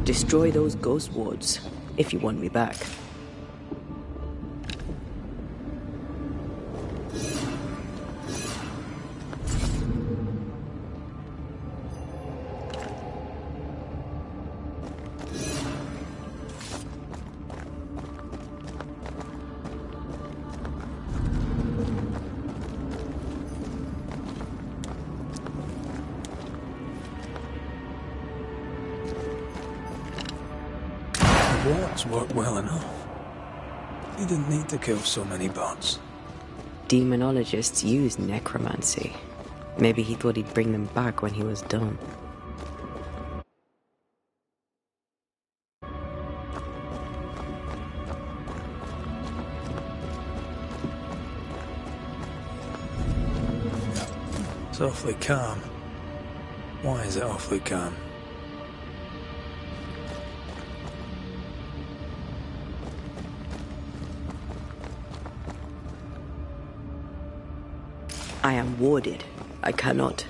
Destroy those ghost wards, if you want me back. Wards worked well enough. You didn't need to kill so many bots. Demonologists use necromancy. Maybe he thought he'd bring them back when he was done. It's awfully calm. Why is it awfully calm? I am warded. I cannot.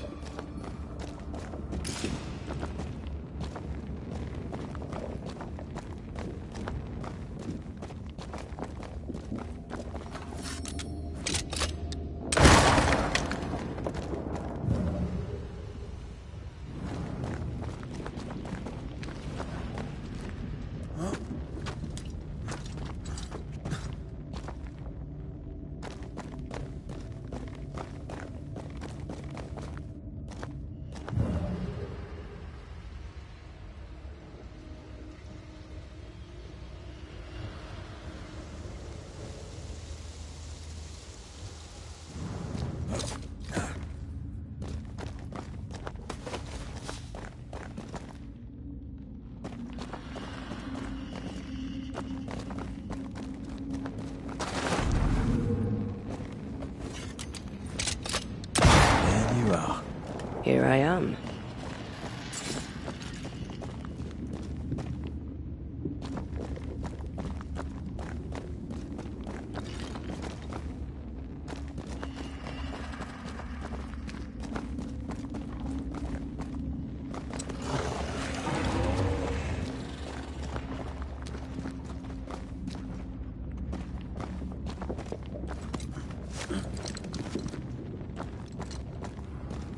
Here I am.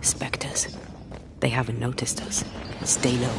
Spectres. They haven't noticed us. Stay low.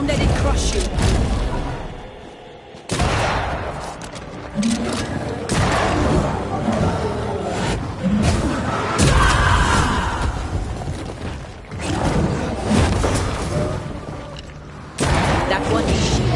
Don't let it crush you. That one is shield.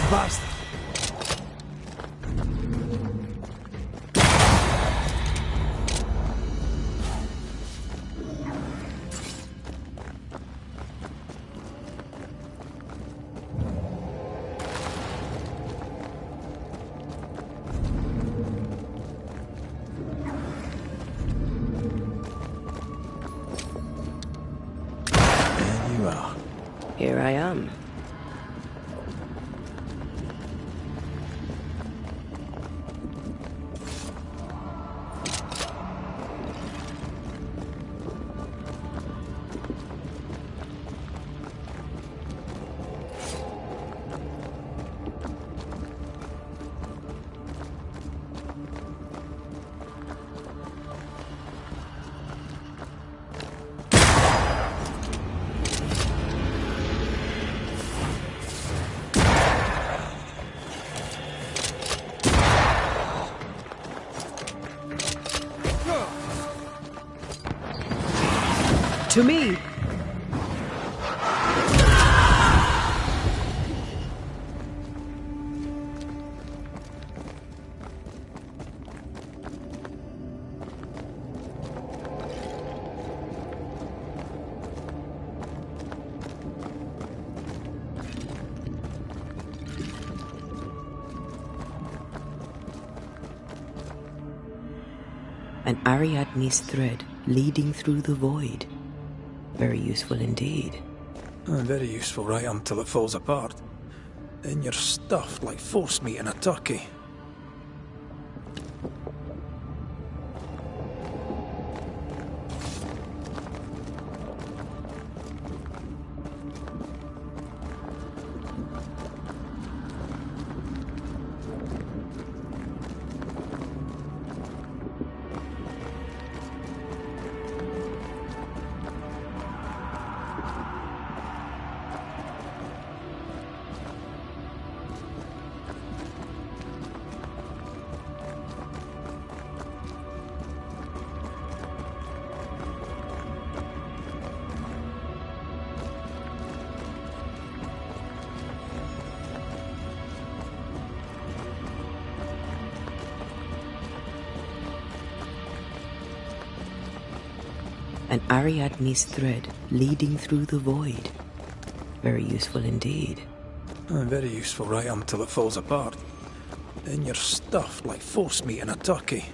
Bastard. There you are. Here I am. To me. An Ariadne's thread leading through the void. Very useful indeed. Very useful right until it falls apart. Then you're stuffed like force meat in a turkey. An Ariadne's thread leading through the void. Very useful indeed. Very useful right until it falls apart. Then you're stuffed like force meat in a turkey.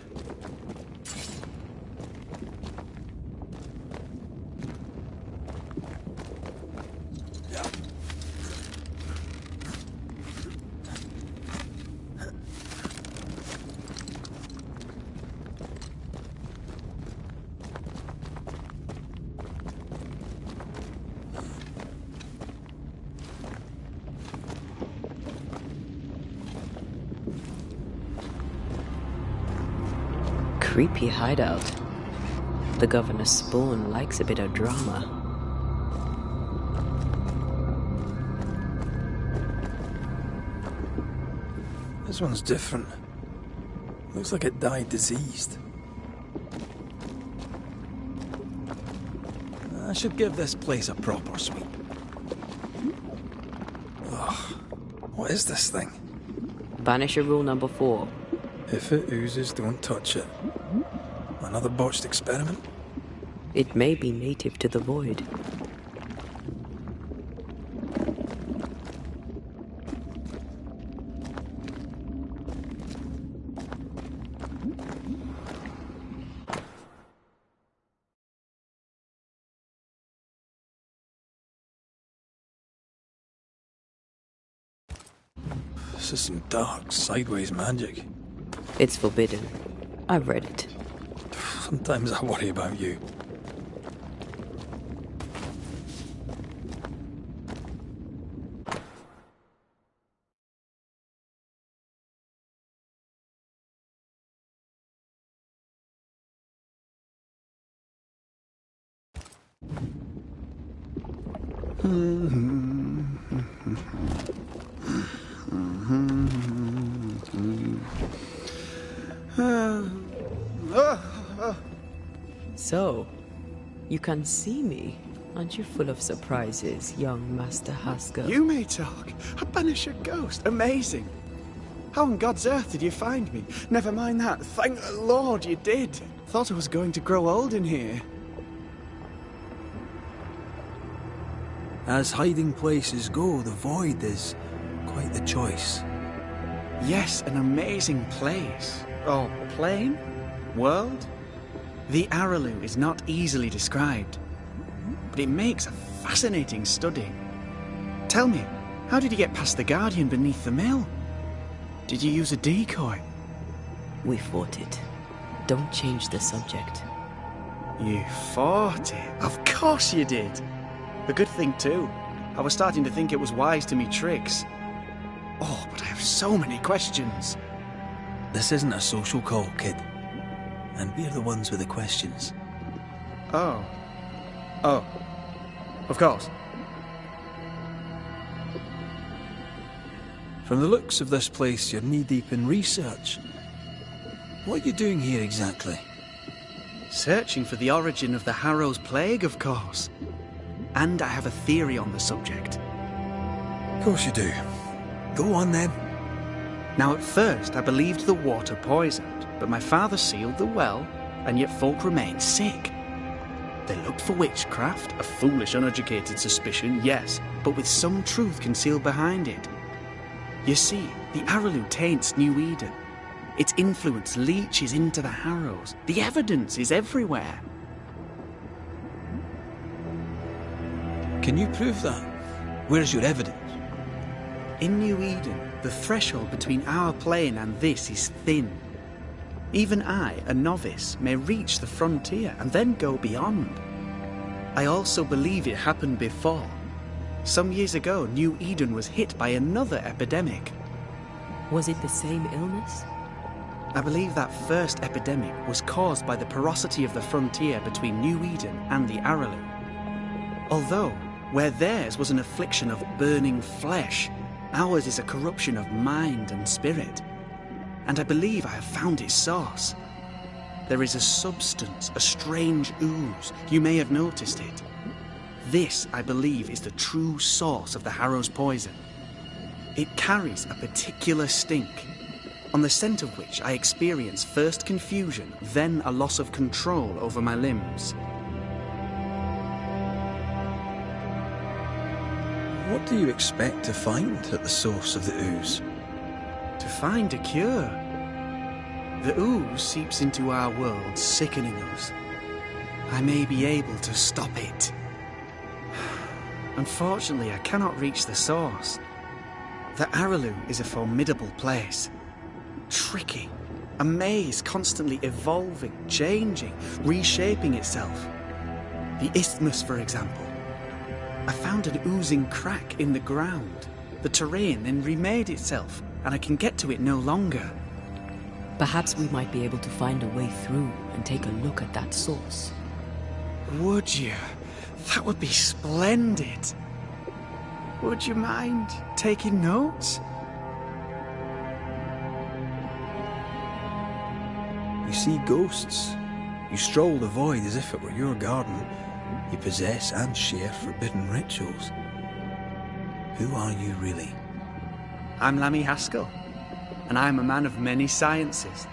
Creepy hideout. The governor's spawn likes a bit of drama. This one's different. Looks like it died diseased. I should give this place a proper sweep. Ugh. What is this thing? Banisher rule number 4. If it oozes, don't touch it. I Another botched experiment? It may be native to the void. This is some dark, sideways magic. It's forbidden. I've read it. Sometimes I worry about you. So, you can see me. Aren't you full of surprises, young Master Haskell? You may talk. A banisher ghost. Amazing. How on God's earth did you find me? Never mind that. Thank the Lord you did. Thought I was going to grow old in here. As hiding places go, the void is quite the choice. Yes, an amazing place. Or plane? World? The Araloo is not easily described, but it makes a fascinating study. Tell me, how did you get past the Guardian beneath the mill? Did you use a decoy? We fought it. Don't change the subject. You fought it? Of course you did. A good thing too. I was starting to think it was wise to me tricks. Oh, but I have so many questions. This isn't a social call, kid. And we're the ones with the questions. Oh. Oh. Of course. From the looks of this place, you're knee-deep in research. What are you doing here exactly? Searching for the origin of the Harrow's Plague, of course. And I have a theory on the subject. Of course you do. Go on then. Now, at first, I believed the water poisoned, but my father sealed the well, and yet folk remained sick. They looked for witchcraft, a foolish, uneducated suspicion, yes, but with some truth concealed behind it. You see, the Araloo taints New Eden. Its influence leaches into the Harrows. The evidence is everywhere. Can you prove that? Where's your evidence? In New Eden, the threshold between our plane and this is thin. Even I, a novice, may reach the frontier and then go beyond. I also believe it happened before. Some years ago, New Eden was hit by another epidemic. Was it the same illness? I believe that first epidemic was caused by the porosity of the frontier between New Eden and the Araloo. Although, where theirs was an affliction of burning flesh, ours is a corruption of mind and spirit. And I believe I have found its source. There is a substance, a strange ooze. You may have noticed it. This, I believe, is the true source of the Harrow's poison. It carries a particular stink, on the scent of which I experience first confusion, then a loss of control over my limbs. What do you expect to find at the source of the ooze? To find a cure. The ooze seeps into our world, sickening us. I may be able to stop it. Unfortunately, I cannot reach the source. The Araloo is a formidable place. Tricky. A maze constantly evolving, changing, reshaping itself. The isthmus, for example. I found an oozing crack in the ground. The terrain then remade itself, and I can get to it no longer. Perhaps we might be able to find a way through and take a look at that source. Would you? That would be splendid. Would you mind taking notes? You see ghosts. You stroll the void as if it were your garden. You possess and share forbidden rituals. Who are you really? I'm Lammy Haskell, and I'm a man of many sciences.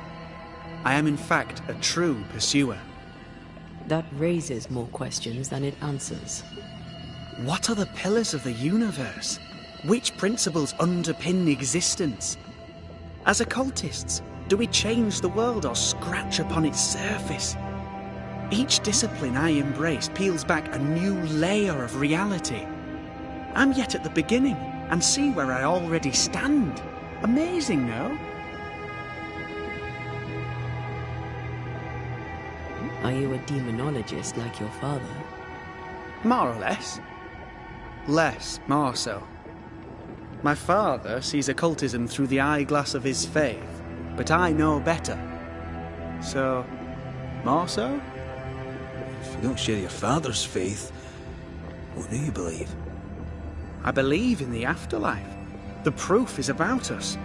I am in fact a true pursuer. That raises more questions than it answers. What are the pillars of the universe? Which principles underpin existence? As occultists, do we change the world or scratch upon its surface? Each discipline I embrace peels back a new layer of reality. I'm yet at the beginning, and see where I already stand. Amazing, no? Are you a demonologist like your father? More or less. More so. My father sees occultism through the eyeglass of his faith, but I know better. So, more so? If you don't share your father's faith, what do you believe? I believe in the afterlife. The proof is about us.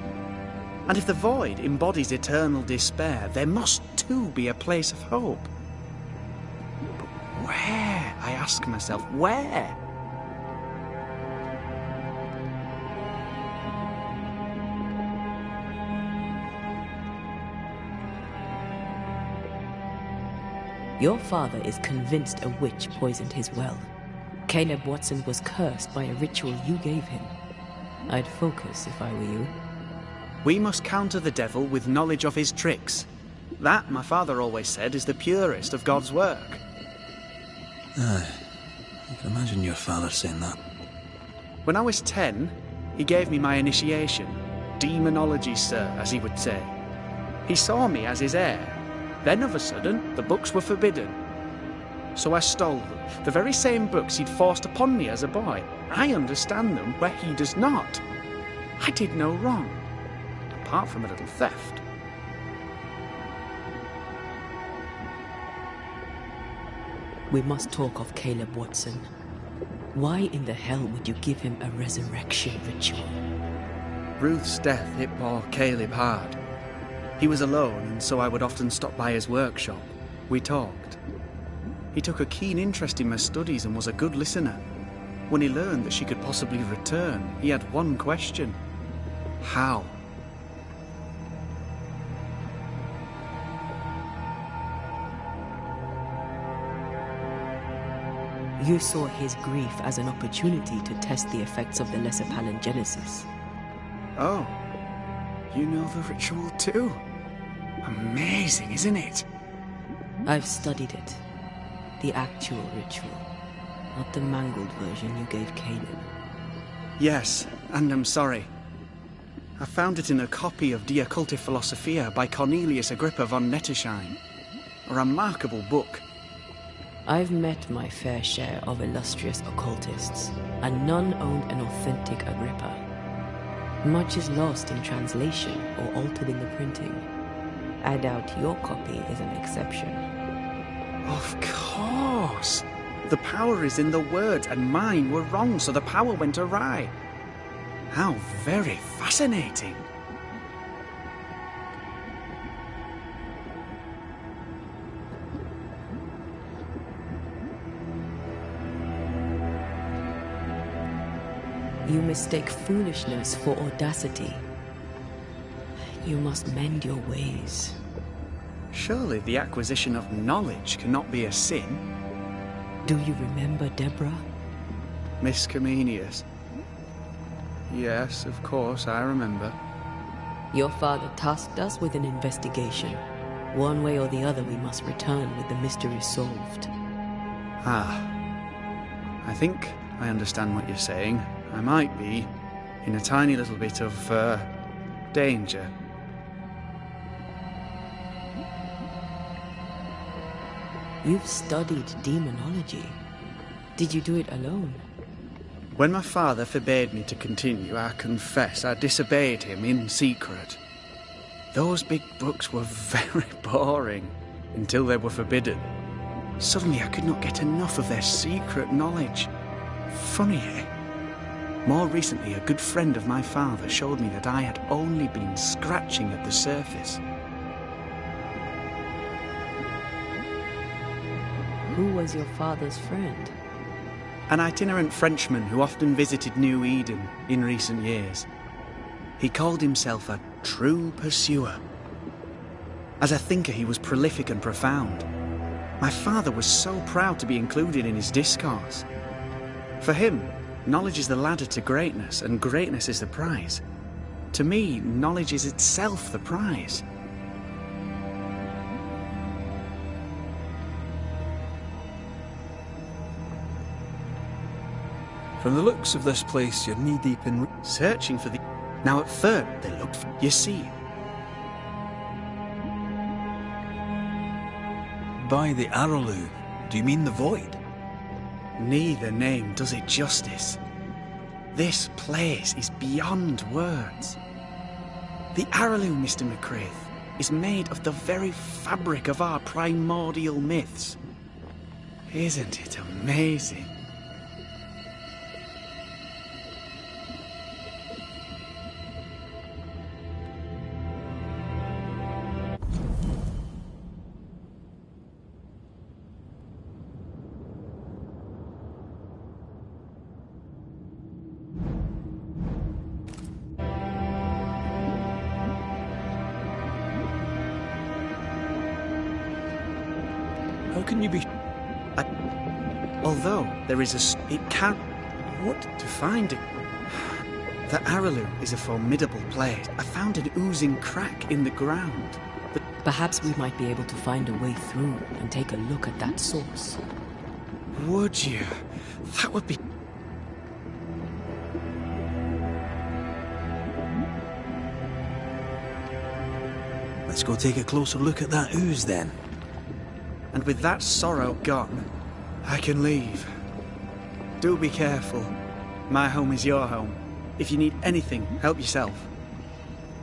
And if the void embodies eternal despair, there must too be a place of hope. But where, I ask myself, where? Your father is convinced a witch poisoned his well. Caleb Watson was cursed by a ritual you gave him. I'd focus if I were you. We must counter the devil with knowledge of his tricks. That, my father always said, is the purest of God's work. Aye, I can imagine your father saying that. When I was 10, he gave me my initiation. Demonology, sir, as he would say. He saw me as his heir. Then, of a sudden, the books were forbidden. So I stole them, the very same books he'd forced upon me as a boy. I understand them where he does not. I did no wrong, apart from a little theft. We must talk of Caleb Watson. Why in the hell would you give him a resurrection ritual? Ruth's death hit poor Caleb hard. He was alone, and so I would often stop by his workshop. We talked. He took a keen interest in my studies and was a good listener. When he learned that she could possibly return, he had one question. How? You saw his grief as an opportunity to test the effects of the lesser palingenesis. Oh, you know the ritual too? Amazing, isn't it? I've studied it. The actual ritual, not the mangled version you gave Caleb. Yes, and I'm sorry. I found it in a copy of De Occulti Philosophia by Cornelius Agrippa von Nettersheim. A remarkable book. I've met my fair share of illustrious occultists, and none owned an authentic Agrippa. Much is lost in translation or altered in the printing. I doubt your copy is an exception. Of course! The power is in the words, and mine were wrong, so the power went awry. How very fascinating! You mistake foolishness for audacity. You must mend your ways. Surely the acquisition of knowledge cannot be a sin. Do you remember Deborah? Miss Comenius. Yes, of course, I remember. Your father tasked us with an investigation. One way or the other, we must return with the mystery solved. I think I understand what you're saying. I might be in a tiny little bit of, danger. You've studied demonology. Did you do it alone? When my father forbade me to continue, I confess I disobeyed him in secret. Those big books were very boring until they were forbidden. Suddenly I could not get enough of their secret knowledge. Funny, eh? More recently, a good friend of my father showed me that I had only been scratching at the surface. Who was your father's friend? An itinerant Frenchman who often visited New Eden in recent years. He called himself a true pursuer. As a thinker, he was prolific and profound. My father was so proud to be included in his discourse. For him, knowledge is the ladder to greatness, and greatness is the prize. To me, knowledge is itself the prize. From the looks of this place, you're knee-deep in... Searching for the... Now at first, they looked for... You see, By the Araloo, do you mean the void? neither name does it justice. This place is beyond words. The Araloo, Mr. McCraith, is made of the very fabric of our primordial myths. Isn't it amazing? How can you be... Although there is it can't... What? To find it... The Araloo is a formidable place. I found an oozing crack in the ground. But Perhaps we might be able to find a way through and take a look at that source. would you? That would be... Let's go take a closer look at that ooze then. And with that sorrow gone, I can leave. Do be careful. My home is your home. If you need anything, help yourself.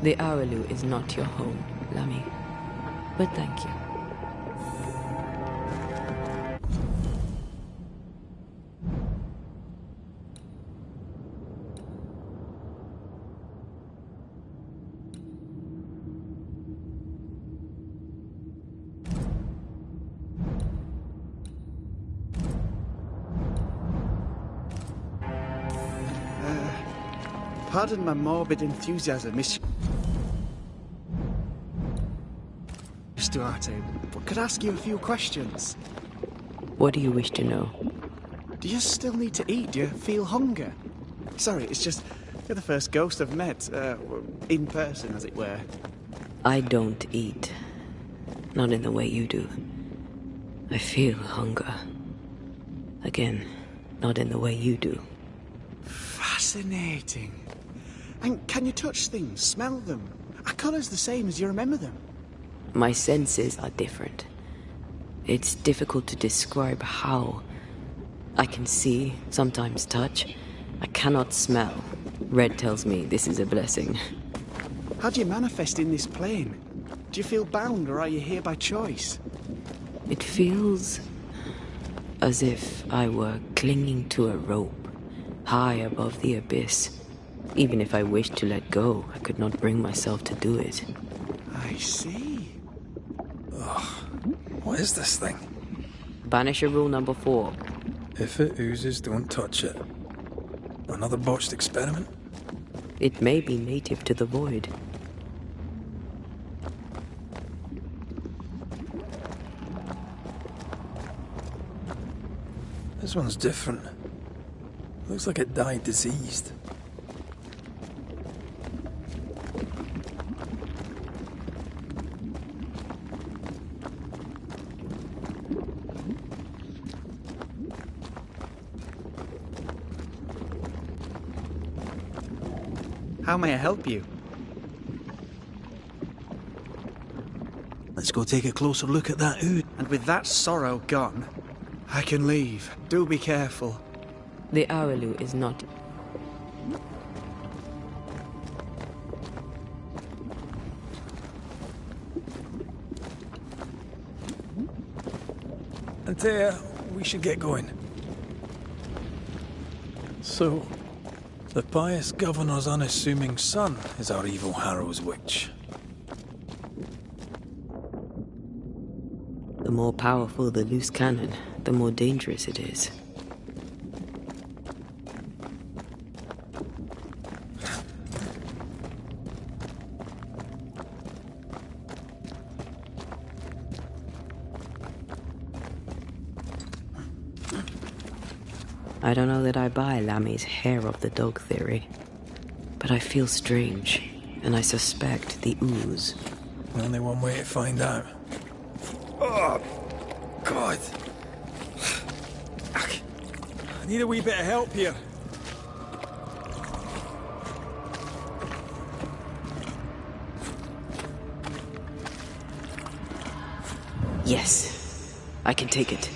The Araloo is not your home, Lammy. But thank you. Pardon my morbid enthusiasm, Miss Duarte, but could I ask you a few questions? What do you wish to know? Do you still need to eat? Do you feel hunger? Sorry, it's just you're the first ghost I've met, in person, as it were. I don't eat. Not in the way you do. I feel hunger. Again, not in the way you do. Fascinating. And can you touch things, smell them? Are colours the same as you remember them? My senses are different. It's difficult to describe how. I can see, sometimes touch. I cannot smell. Red tells me this is a blessing. How do you manifest in this plane? Do you feel bound, or are you here by choice? It feels as if I were clinging to a rope, high above the abyss. Even if I wished to let go, I could not bring myself to do it. I see. What is this thing? Banisher rule number 4. If it oozes, don't touch it. Another botched experiment? It may be native to the void. This one's different. Looks like it died diseased. How may I help you? Let's go take a closer look at that ooze. And with that sorrow gone, I can leave. Do be careful. The Araloo is not... Antea, we should get going. So, the pious governor's unassuming son is our evil Harrow's witch. The more powerful the loose cannon, the more dangerous it is. I don't know that I buy Lammy's hair of the dog theory, but I feel strange, and I suspect the ooze. Only one way to find out. Oh, God. I need a wee bit of help here. Yes, I can take it.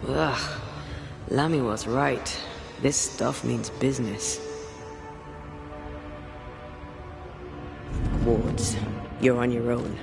Ugh, Lammy was right. This stuff means business. Wards, you're on your own.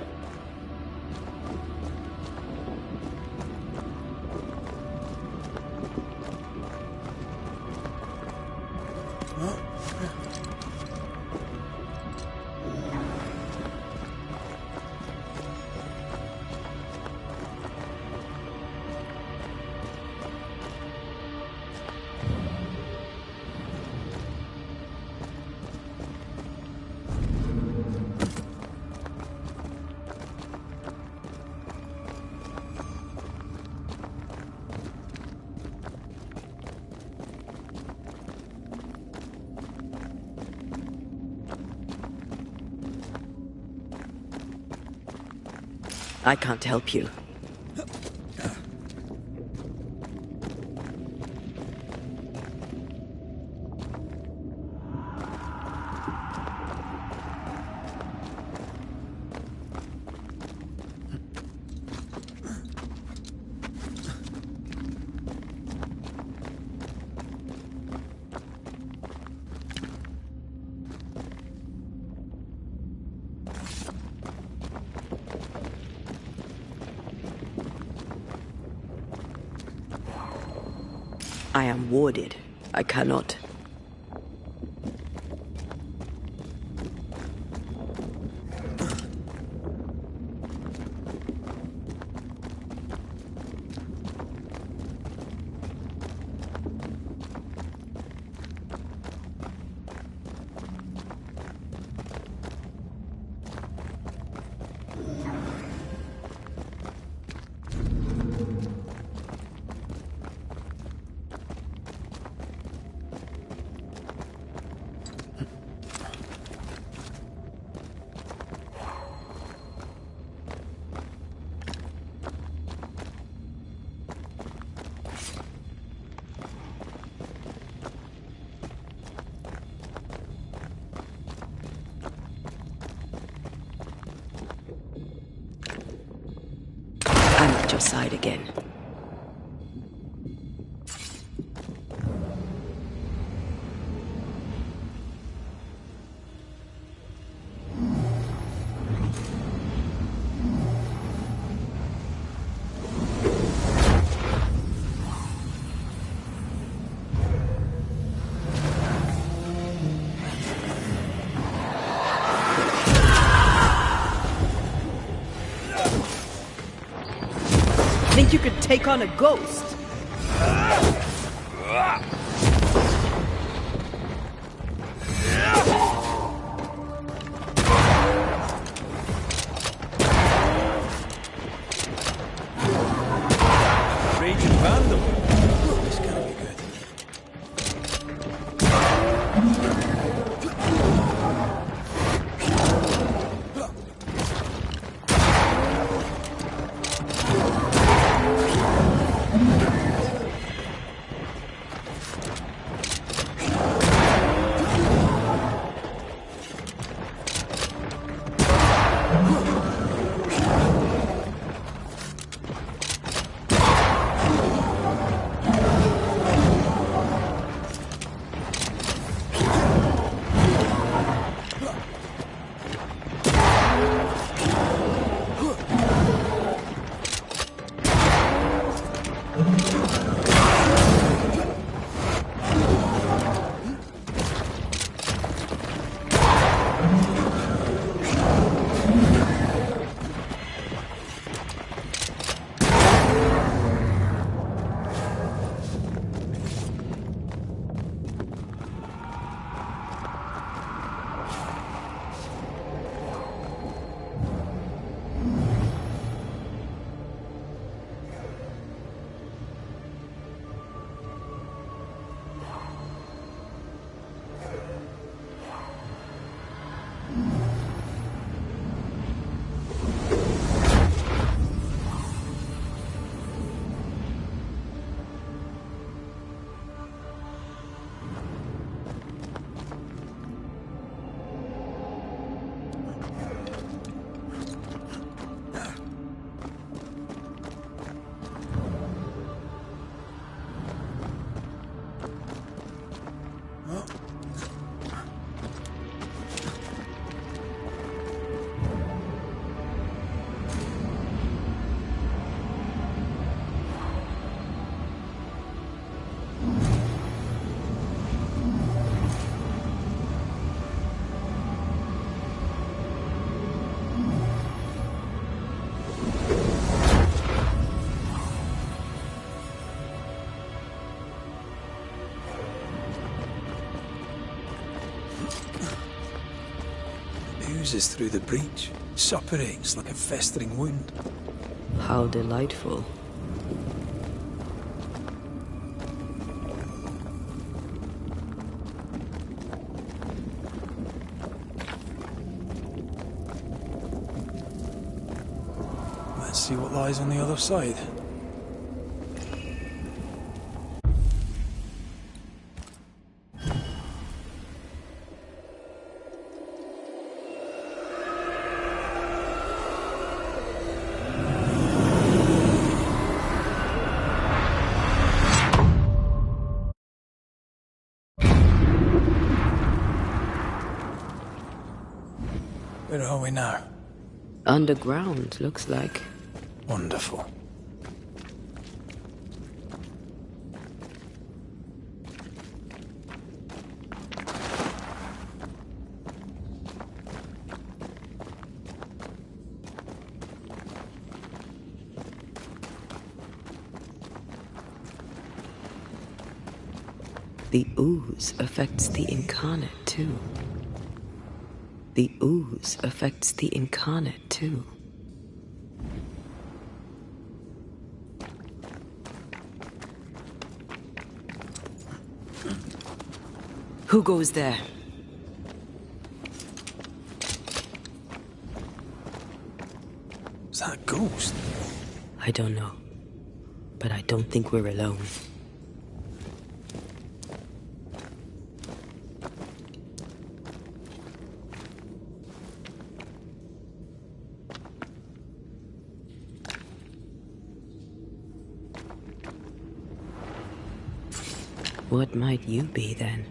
I can't help you. I am warded. I cannot. I'm at your side again. Think you could take on a ghost? Raging vandal. This can't be good. oozes through the breach, suppurates like a festering wound. How delightful. Let's see what lies on the other side. Where are we now? Underground, looks like. Wonderful. The ooze affects the incarnate too. The ooze affects the incarnate too. Who goes there? Is that a ghost? I don't know. But I don't think we're alone. What might you be then?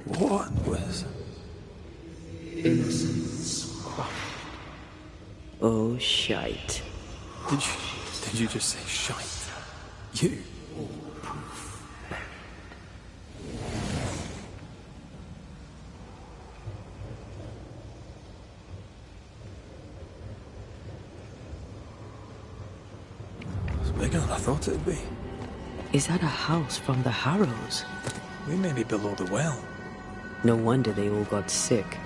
What was... Innocence. Oh, shite. Did you just say shite? You? It's bigger than I thought it'd be. Is that a house from the Harrows? We may be below the well. No wonder they all got sick.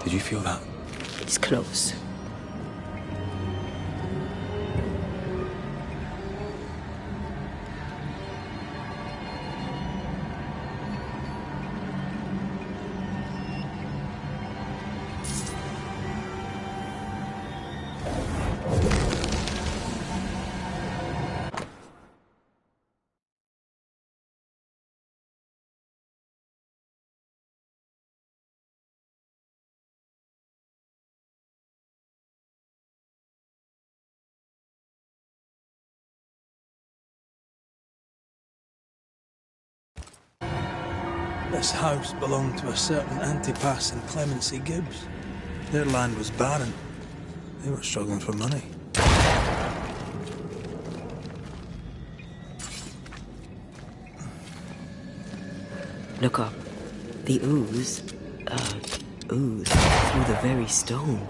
Did you feel that? It's close. This house belonged to a certain Antipas and Clemency Gibbs. Their land was barren. They were struggling for money. Look up. The ooze, ooze through the very stone.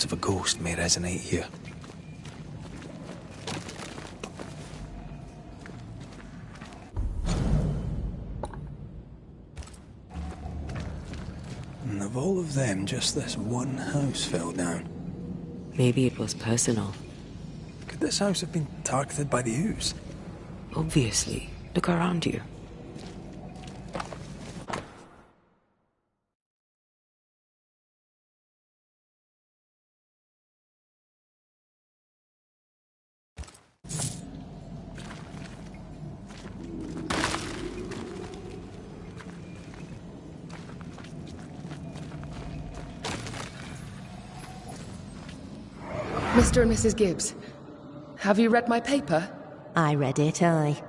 thought of a ghost may resonate here. And of all of them, just this one house fell down. Maybe it was personal. Could this house have been targeted by the ooze? Obviously. Look around you. Mr. and Mrs. Gibbs, have you read my paper? I read it, aye.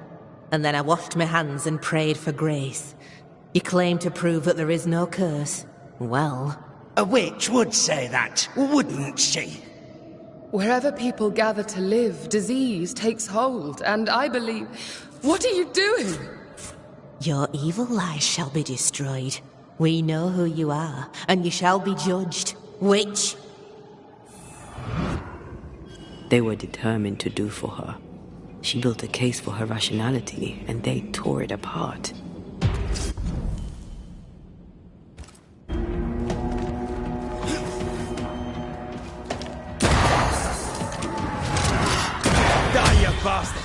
And then I washed my hands and prayed for grace. You claim to prove that there is no curse. Well... A witch would say that, wouldn't she? Wherever people gather to live, disease takes hold, and I believe... What are you doing? Your evil lies shall be destroyed. We know who you are, and you shall be judged. Witch! They were determined to do for her. She built a case for her rationality, and they tore it apart. Die, you bastard!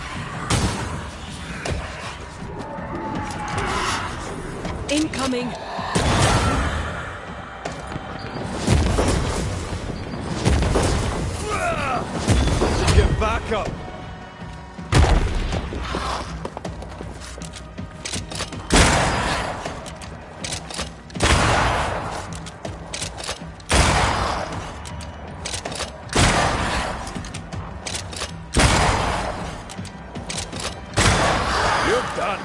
Incoming! Get back up! You're done!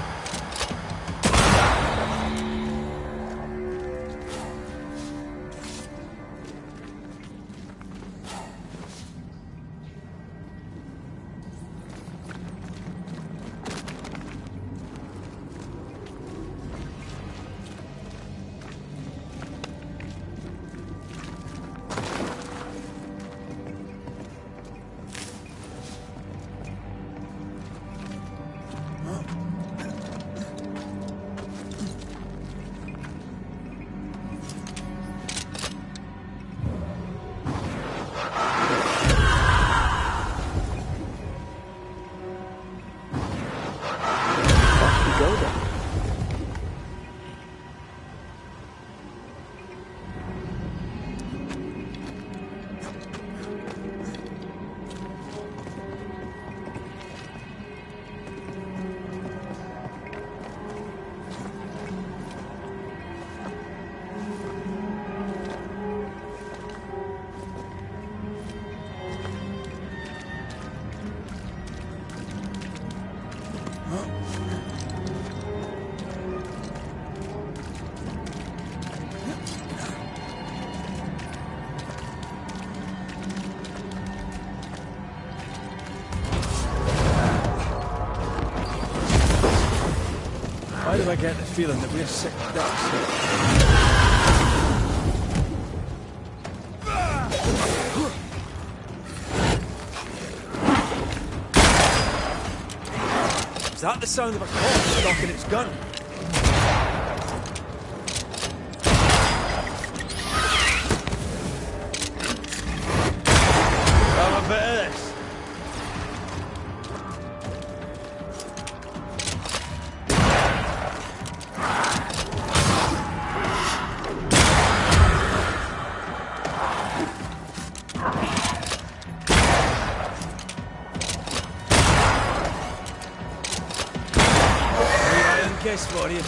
Why do I get the feeling that we're sick ducks? Is that the sound of a corpse cocking its gun? Have a bit of this. Guess for you.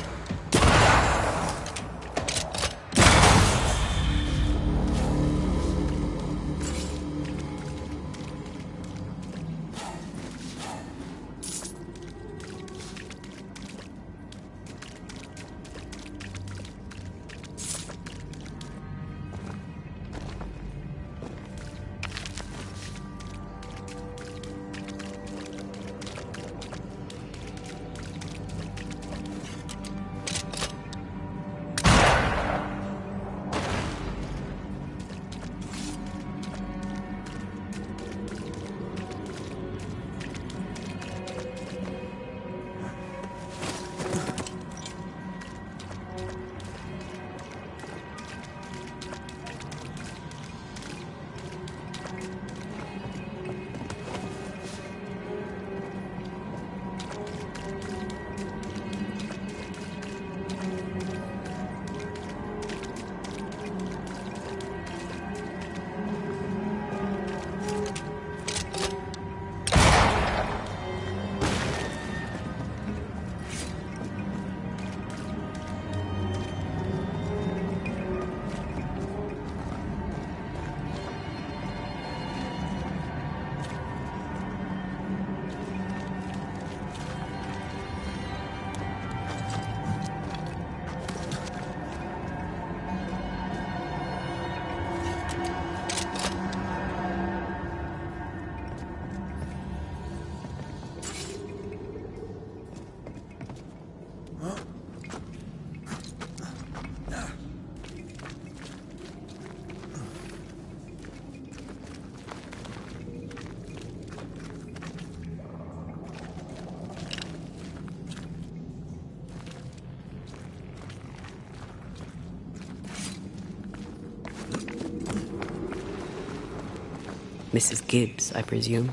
Mrs. Gibbs, I presume.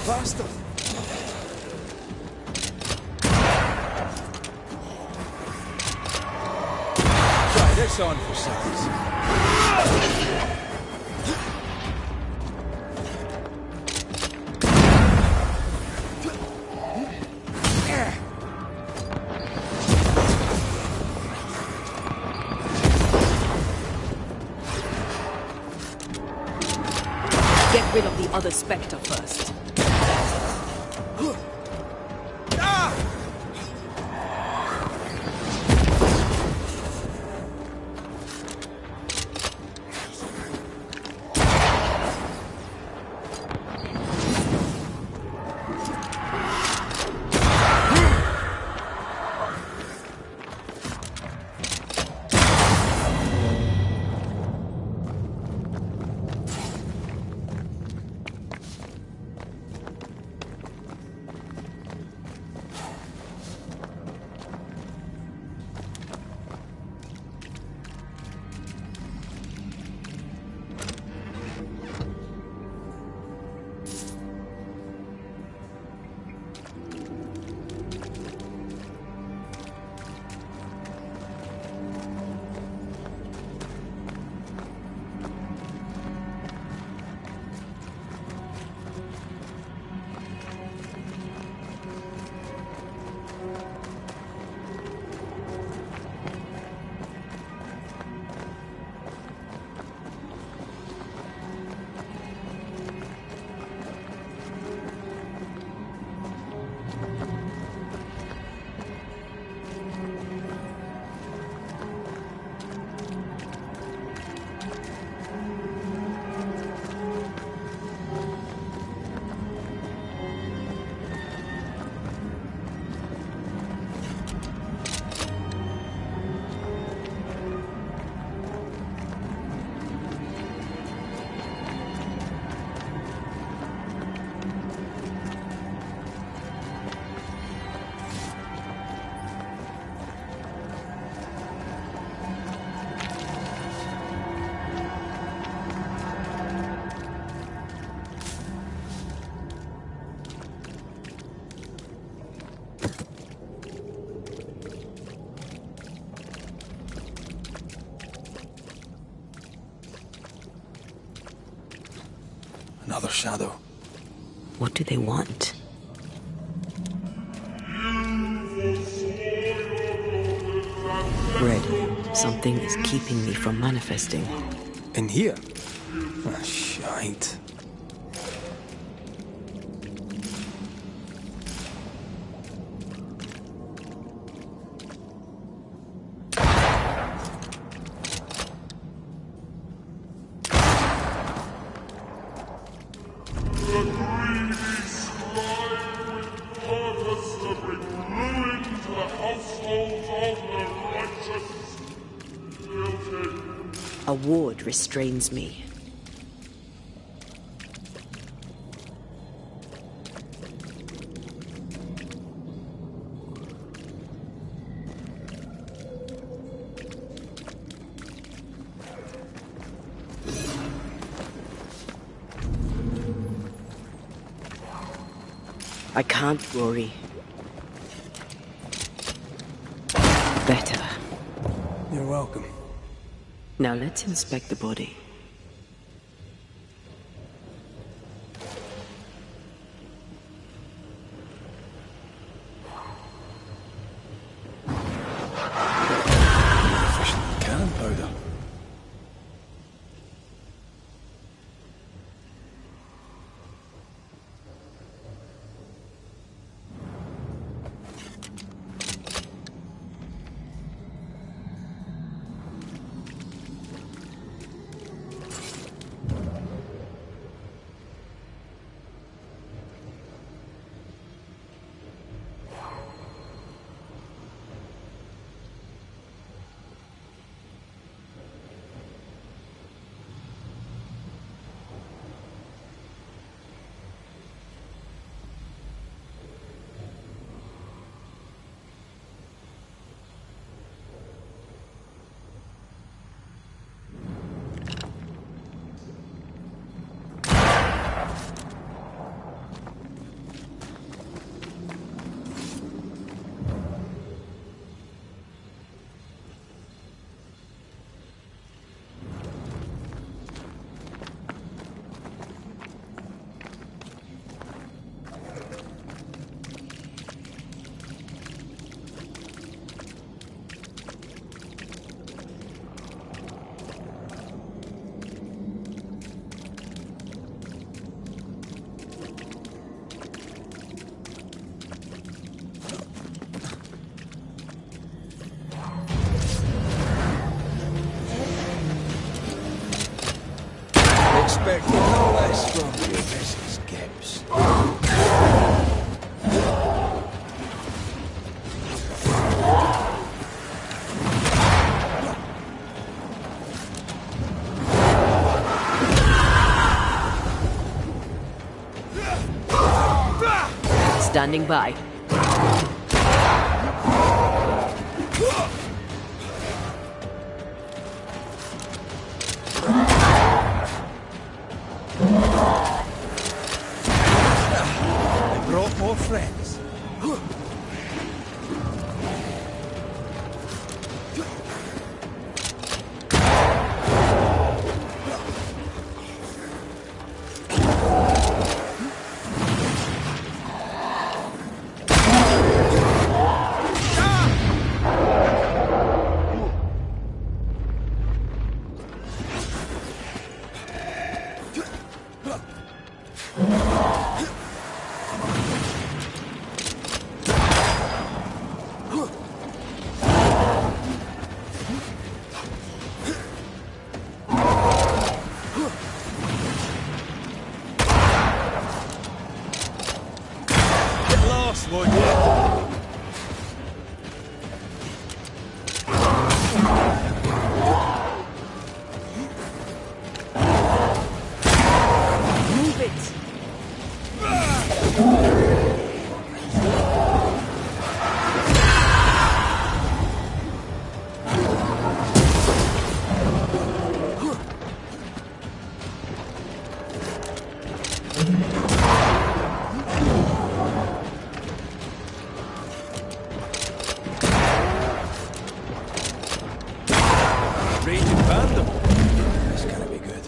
Bastard! Try this on for size. Get rid of the other Spectre first. Another shadow. What do they want? Red, something is keeping me from manifesting. In here? Ah, shite. A ward restrains me. I can't worry. Better. You're welcome. Now let's inspect the body. Efficient cannon powder. Expect no less from you, Mrs. Gibbs. Standing by. They brought more friends. Won't you? Move it! Raging Vandal. That's gonna be good.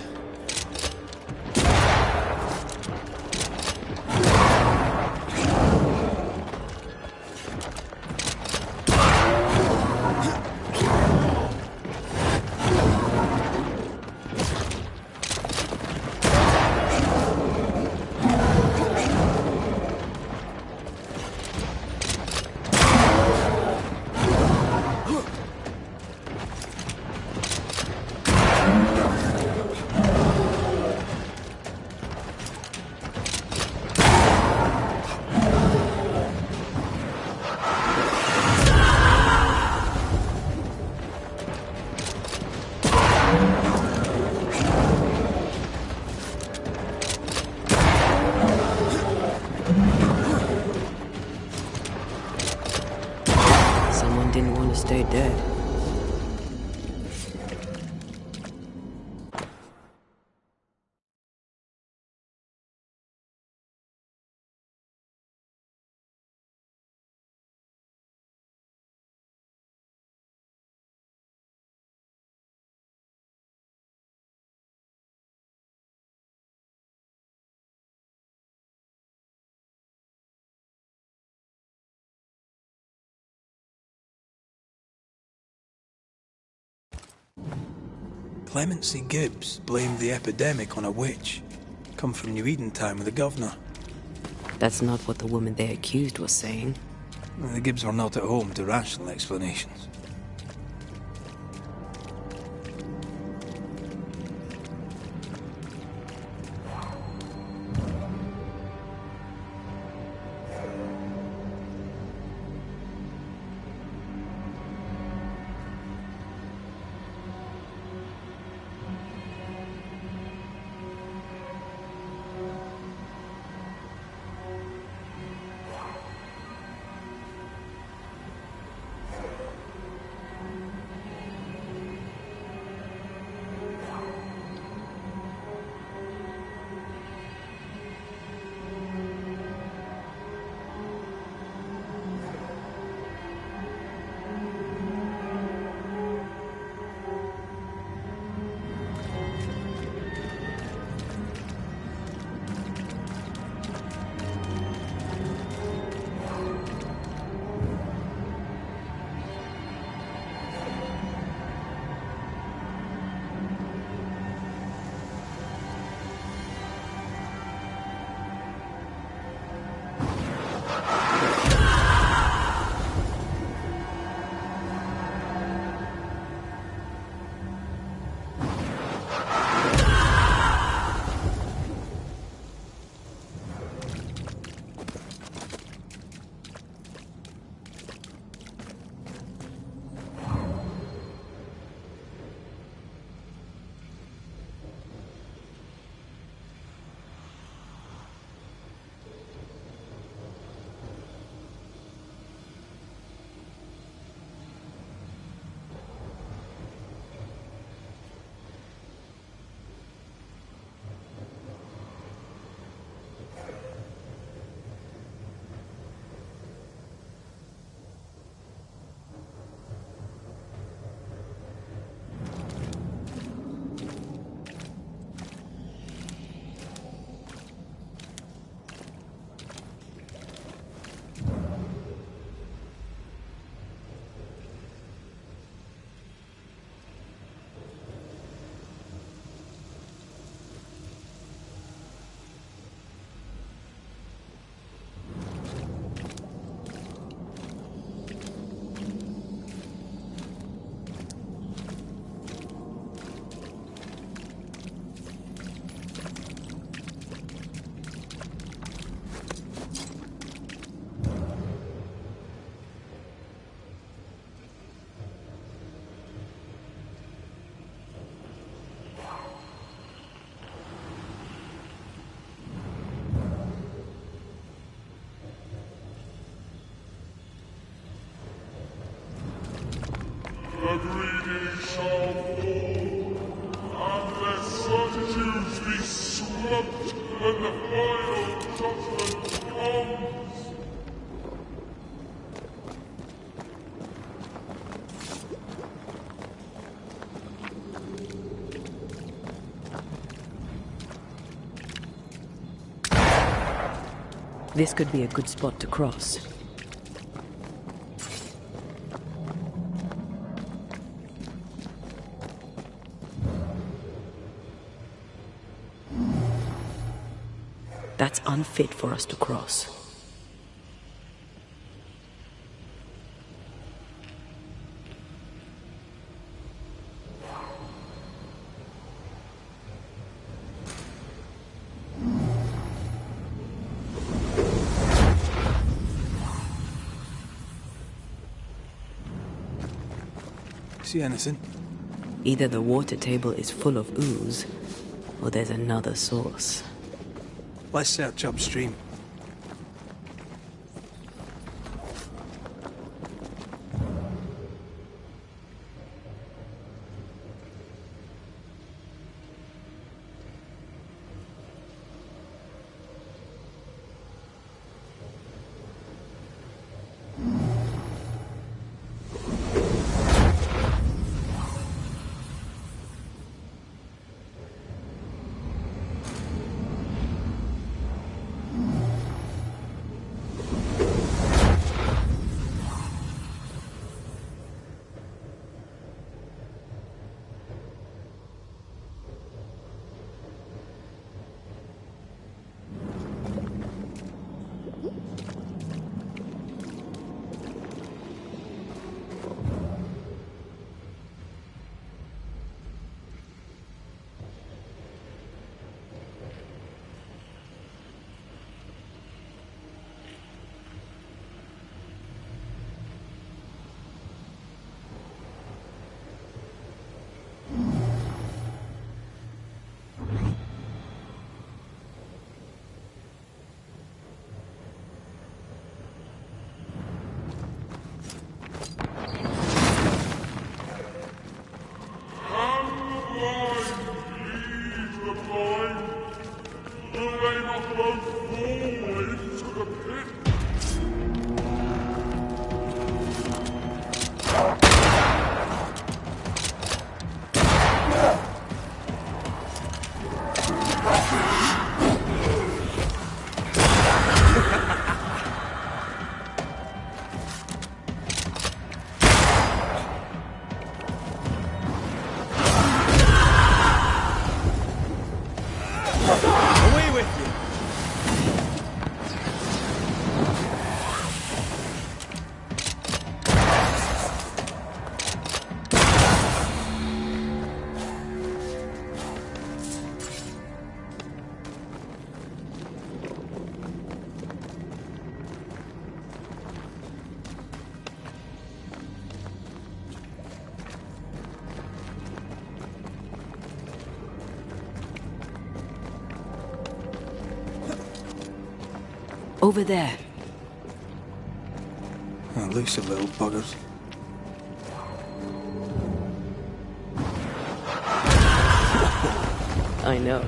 Clemency Gibbs blamed the epidemic on a witch. Come from New Eden time with the governor. That's not what the woman they accused was saying. The Gibbs were not at home to rational explanations. The greedy shall fall, unless certitudes be swamped when the final judgment comes. This could be a good spot to cross. That's unfit for us to cross. See anything? Either the water table is full of ooze, or there's another source. Let's search upstream. they not both fall into the pit? Away with you! Over there. Elusive little buggers. I know.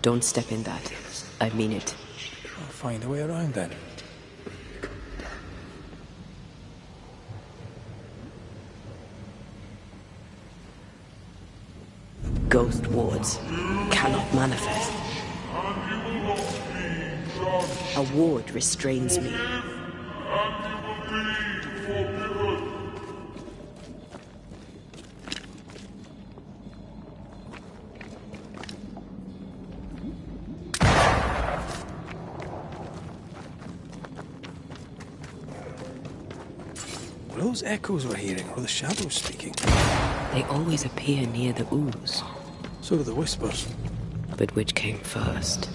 Don't step in that. I mean it. I'll find a way around then. Ghost wards cannot manifest. A ward restrains me. Were those echoes we're hearing, or the shadows speaking? They always appear near the ooze. So do the whispers. But which came first?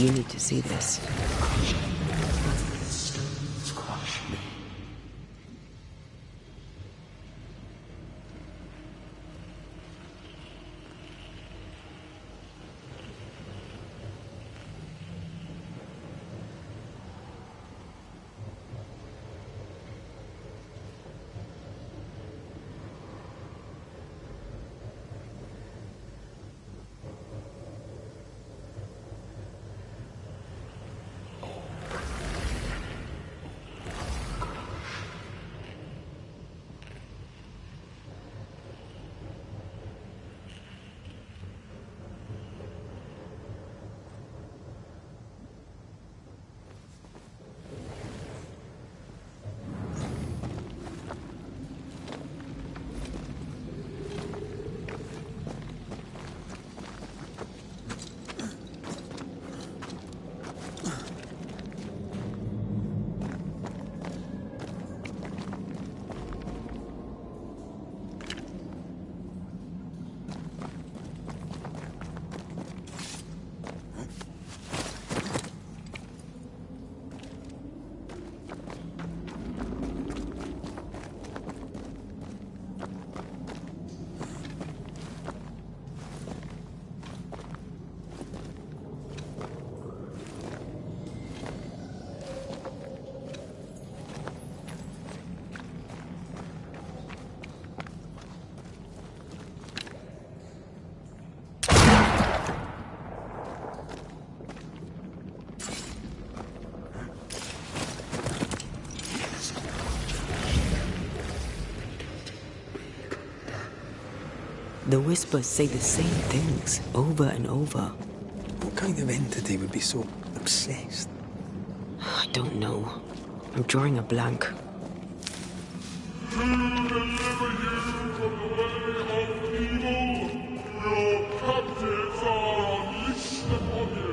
You need to see this. The whispers say the same things over and over. What kind of entity would be so obsessed? I don't know. I'm drawing a blank. To deliver you from the way of evil, your captives are unleashed upon you.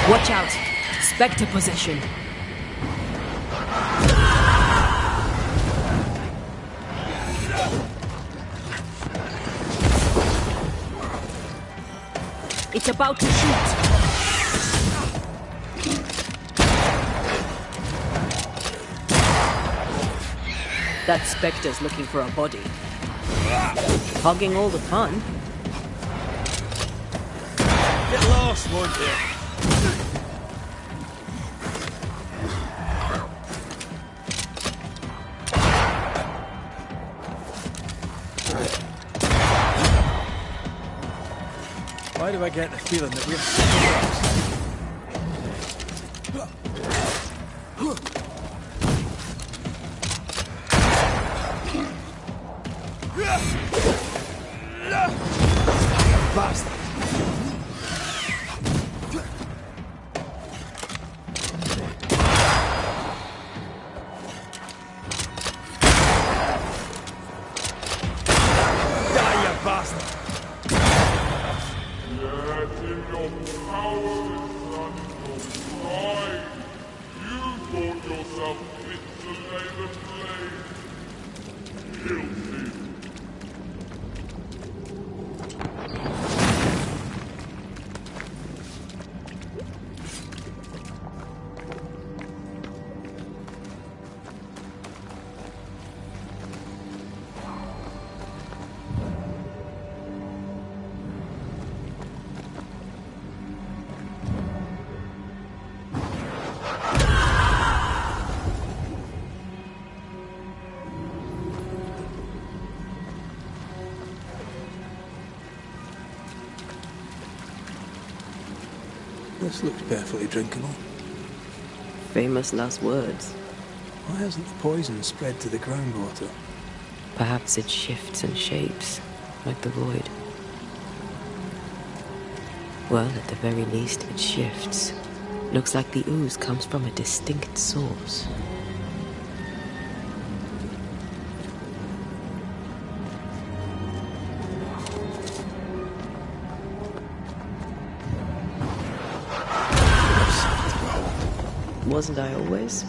Watch out! Spectre possession. It's about to shoot. That Spectre's looking for a body. Hogging all the fun. Get lost, won't you? Why do I get the feeling that we're bastard? Die, you bastard! Yet in your powerless and your pride, you thought yourself fit to lay the blame. Guilty. This looks perfectly drinkable. Famous last words. Why hasn't the poison spread to the groundwater? Perhaps it shifts and shapes, like the void. Well, at the very least, it shifts. Looks like the ooze comes from a distinct source. Wasn't I always?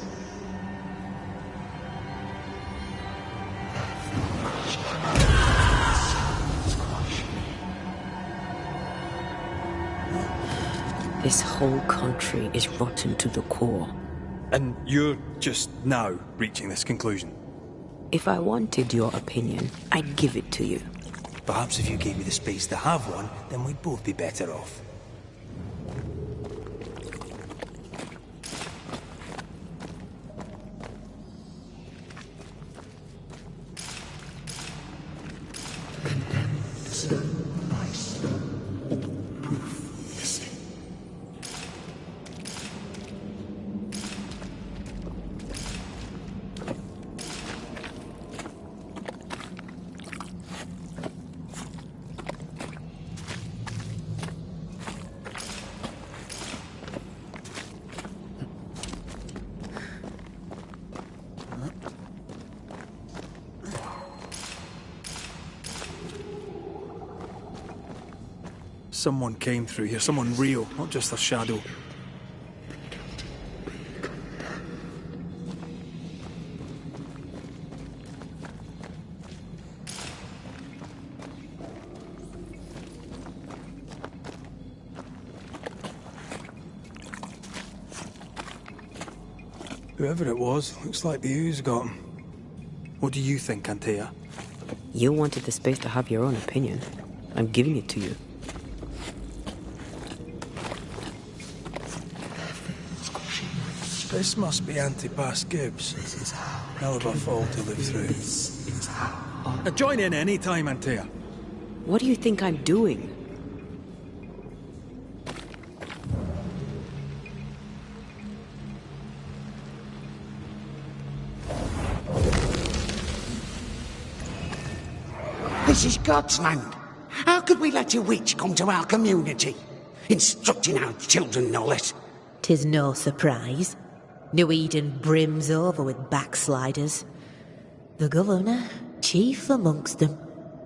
This whole country is rotten to the core. And you're just now reaching this conclusion? If I wanted your opinion, I'd give it to you. Perhaps if you gave me the space to have one, then we'd both be better off. Someone came through here, someone real, not just a shadow. Whoever it was, looks like the ooze got him. What do you think, Antea? You wanted the space to have your own opinion. I'm giving it to you. This must be Antipas Gibbs. Hell of a fall to live through. Join in any time, Antea. What do you think I'm doing? This is God's land. How could we let a witch come to our community? Instructing our children, no less. 'Tis no surprise. New Eden brims over with backsliders. The governor, chief amongst them.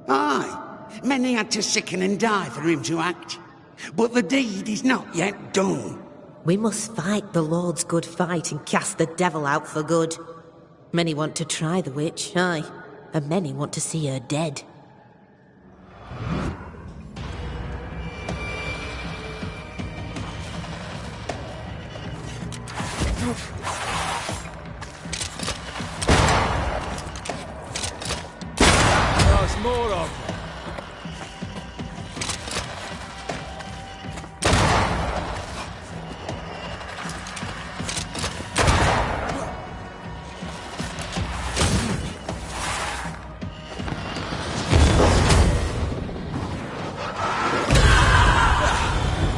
Aye, many had to sicken and die for him to act. But the deed is not yet done. We must fight the Lord's good fight and cast the devil out for good. Many want to try the witch, aye, and many want to see her dead. There's more of them.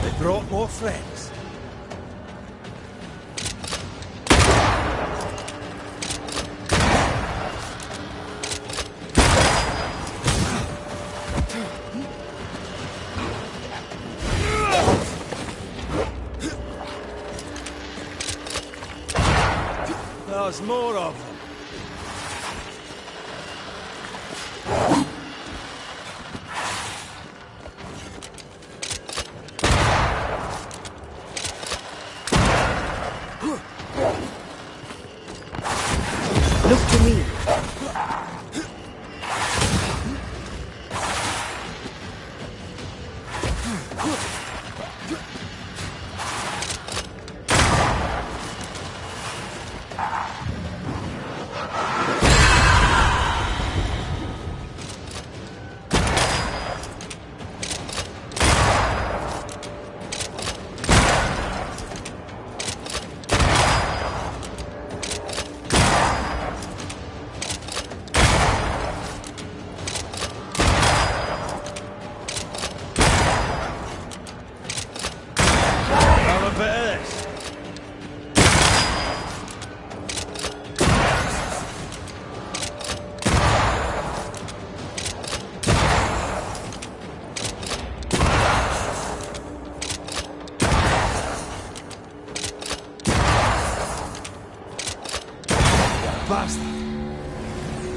They brought more friends. There's more of them. Look to me.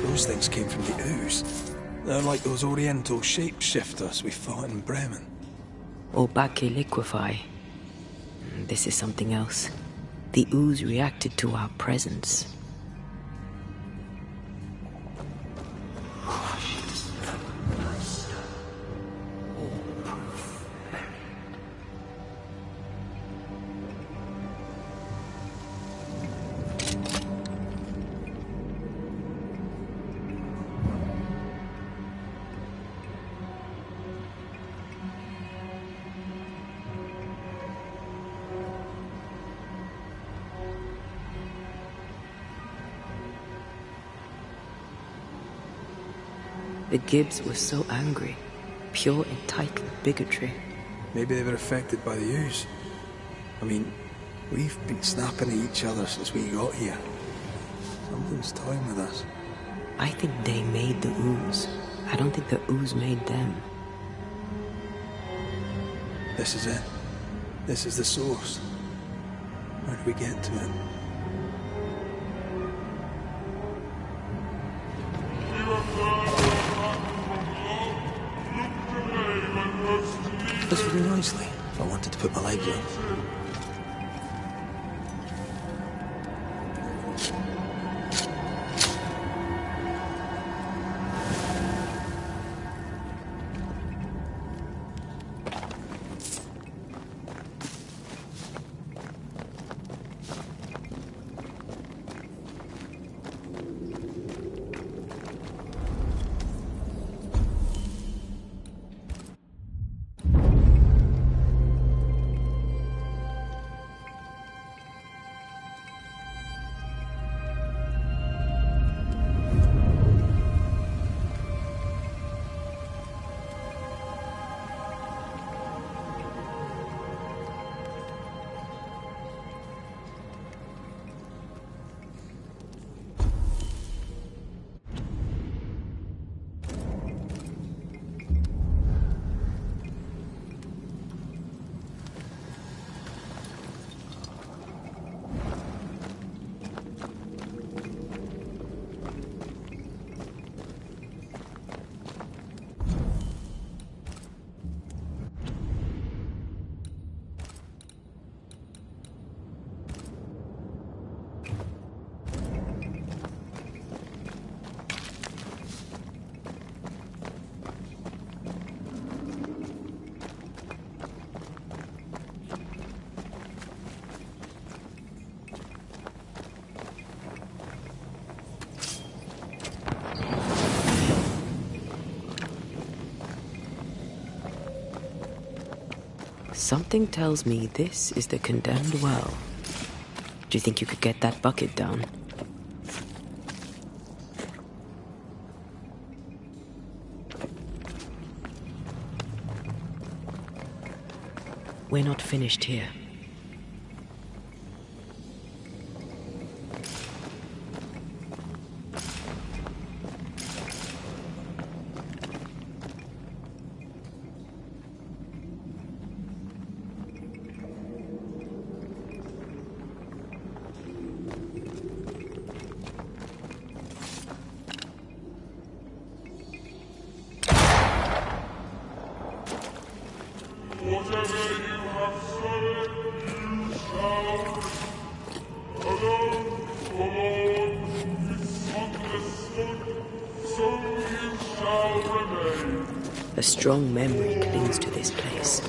Those things came from the ooze. They're like those oriental shapeshifters we fought in Bremen. Or Bacche liquefy. This is something else. The ooze reacted to our presence. The Gibbs were so angry. Pure entitled bigotry. Maybe they were affected by the ooze. I mean, we've been snapping at each other since we got here. Something's toying with us. I think they made the ooze. I don't think the ooze made them. This is it. This is the source. Where do we get to it? This would be nicely if I wanted to put my legs up. Something tells me this is the condemned well. Do you think you could get that bucket down? We're not finished here. A strong memory clings to this place.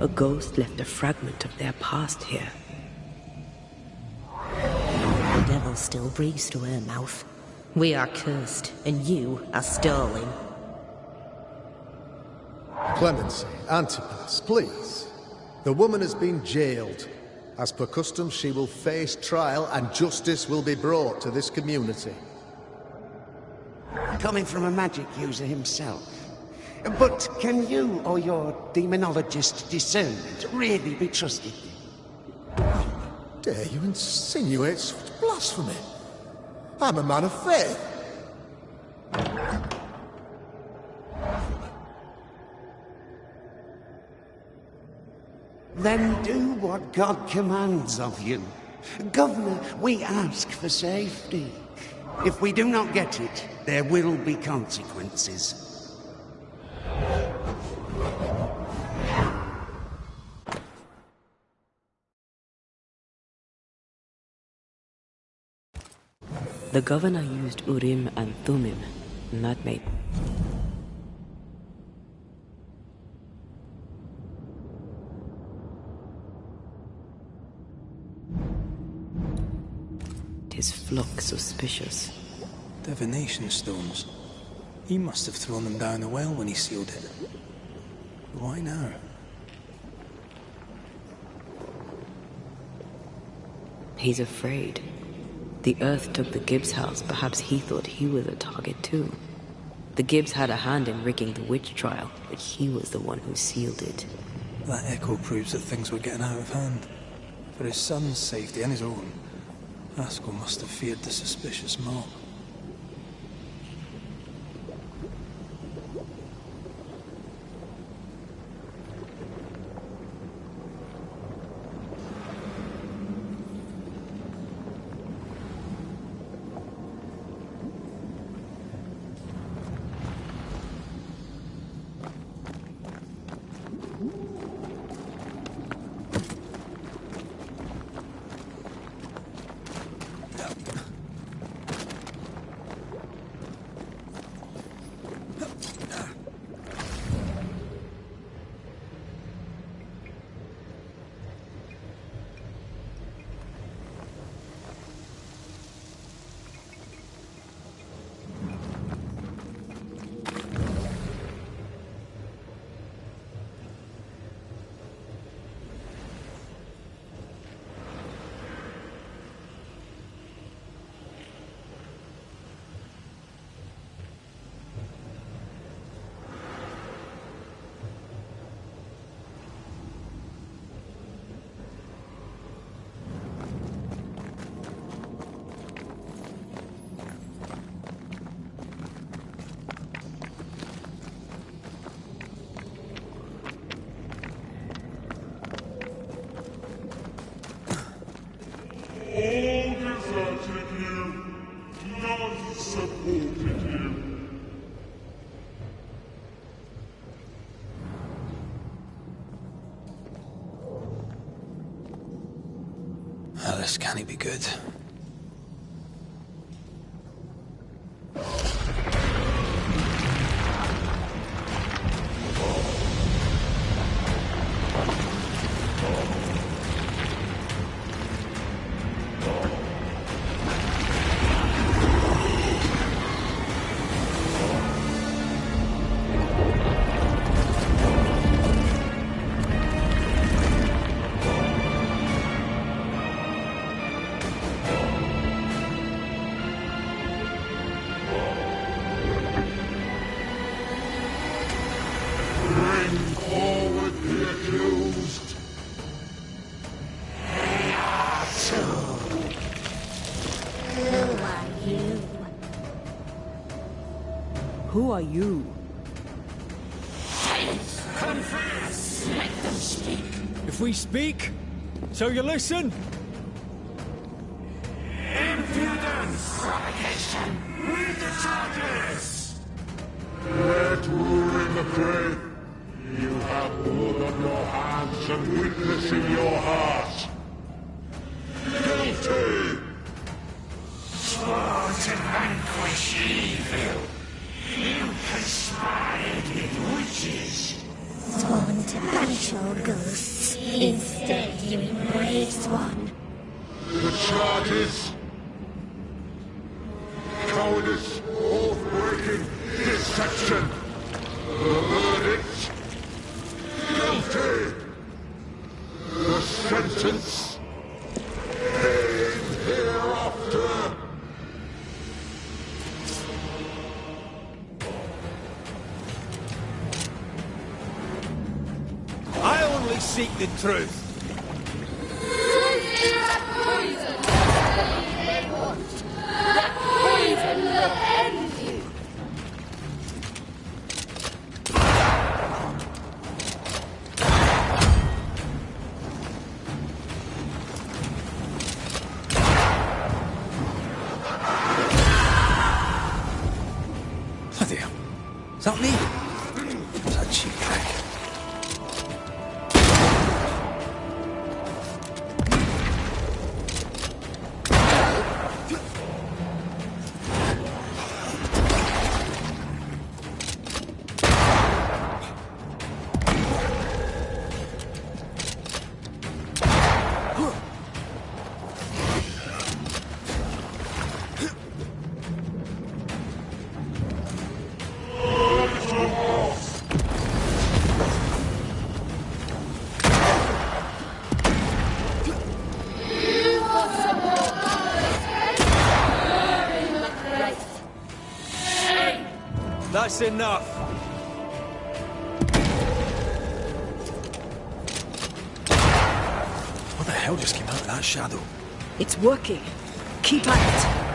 A ghost left a fragment of their past here. The devil still breathes through her mouth. We are cursed, and you are stolen. Clemency, Antipas, please. The woman has been jailed. As per custom, she will face trial and justice will be brought to this community. Coming from a magic user himself. But can you or your demonologist discernment really be trusted? Dare you insinuate such blasphemy? I'm a man of faith. Then do what God commands of you. Governor, we ask for safety. If we do not get it, there will be consequences. The governor used Urim and Thummim, and that made... his flock suspicious. Divination stones. He must have thrown them down the well when he sealed it. Why now? He's afraid. The Earth took the Gibbs house. Perhaps he thought he was a target too. The Gibbs had a hand in rigging the witch trial, but he was the one who sealed it. That echo proves that things were getting out of hand. For his son's safety and his own, Haskell must have feared the suspicious mob. All deserted you, none supported you. This can't be good. Who are you? Confess! Let them speak! If we speak, so you listen? Impudence! Provocation! Read the charges! Let rule in the grave. You have blood on your hands and witness in your heart. Guilty! Swore to vanquish evil. You conspired with witches. Sworn to banish all ghosts. Instead, you embrace one. The charges: cowardice, oath-breaking, deception. The verdict: guilty. The sentence: pain hereafter. we seek the truth. Bloody hell. Is that me? Is that cheap trick? That's enough. What the hell just came out of that shadow? It's working. Keep at it.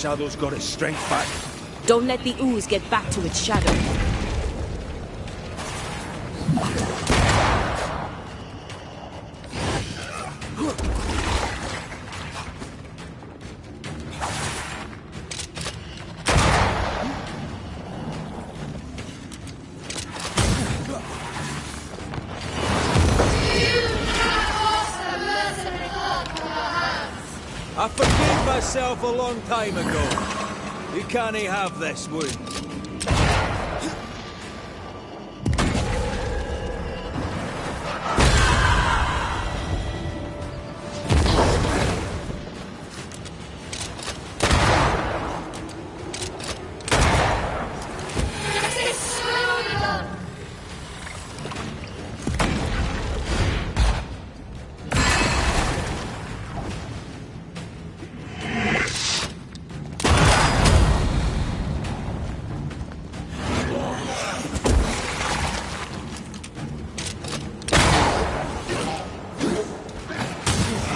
Shadow's got its strength back. Don't let the ooze get back to its shadow. I forgave myself a long time ago. You can't have this wound.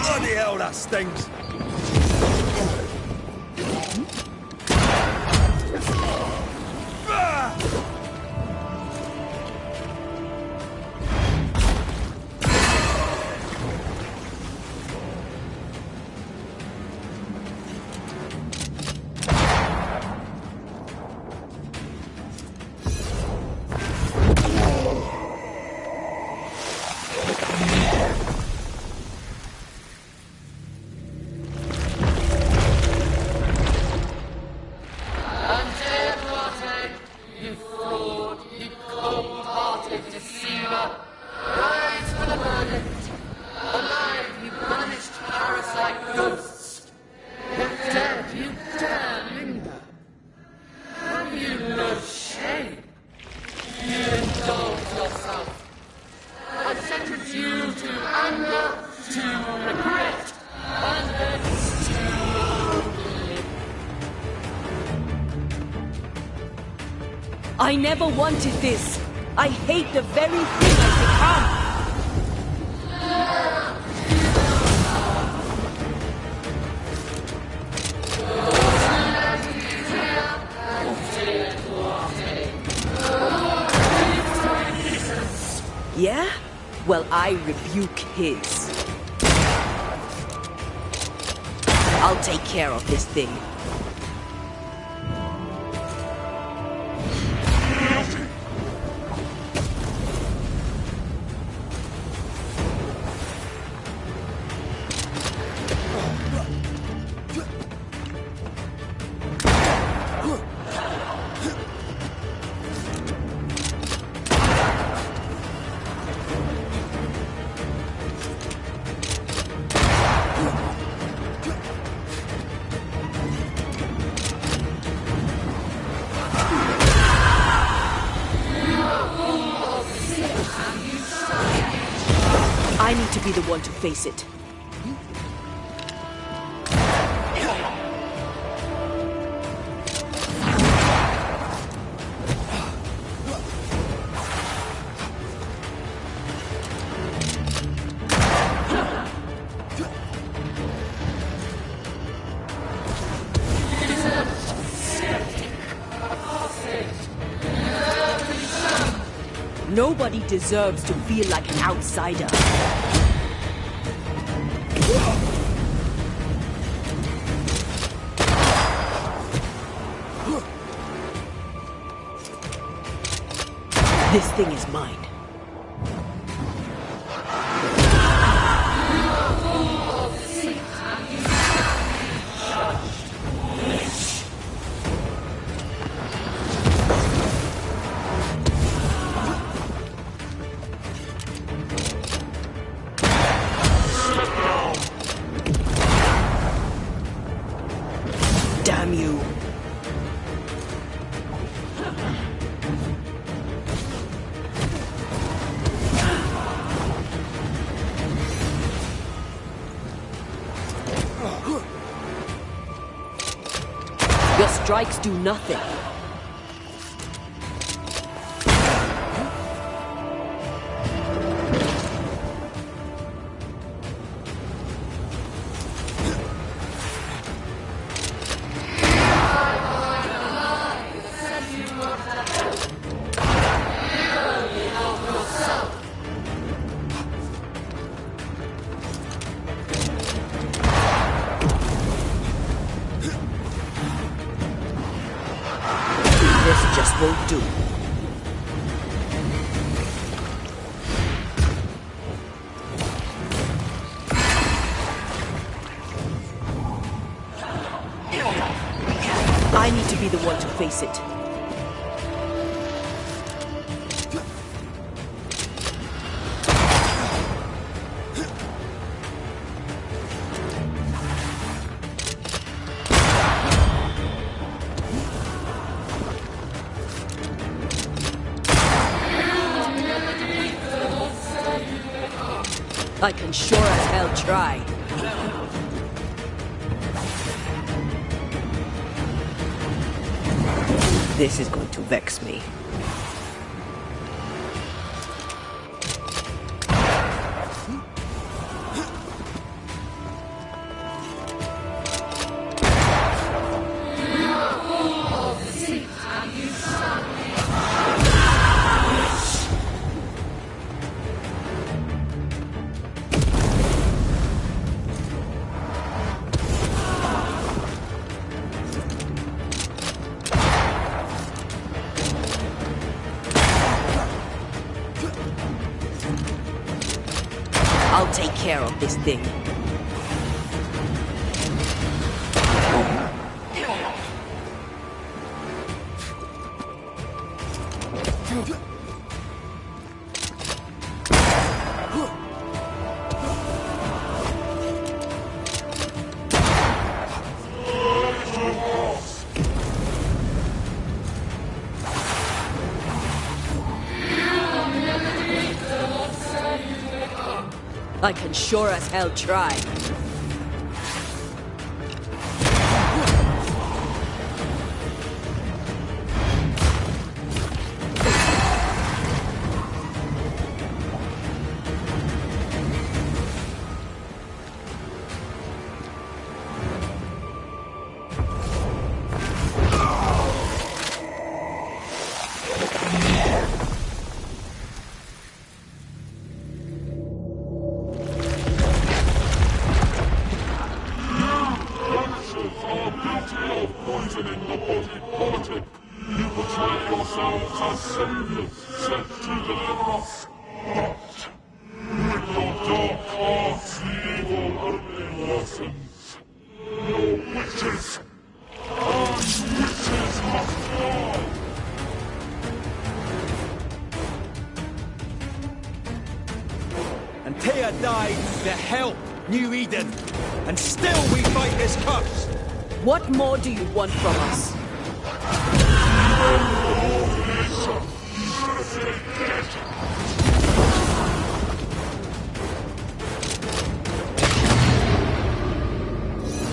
Bloody hell, that stings. I never wanted this. I hate the very thing I've become. Yeah? Well, I rebuke his. I'll take care of this thing. be the one to face it. Nobody deserves to feel like an outsider. This thing is mine. Damn you. Your strikes do nothing. This just won't do. I need to be the one to face it. I can sure as hell try. This is going to vex me. I'll take care of this thing. I can sure as hell try. Poisoning the body politic. You portray yourselves as saviors sent to deliver us. But with your dark arts, the evil only worsens. Your witches, and witches must die. And Tia died to help New Eden. And still we fight this curse. What more do you want from us?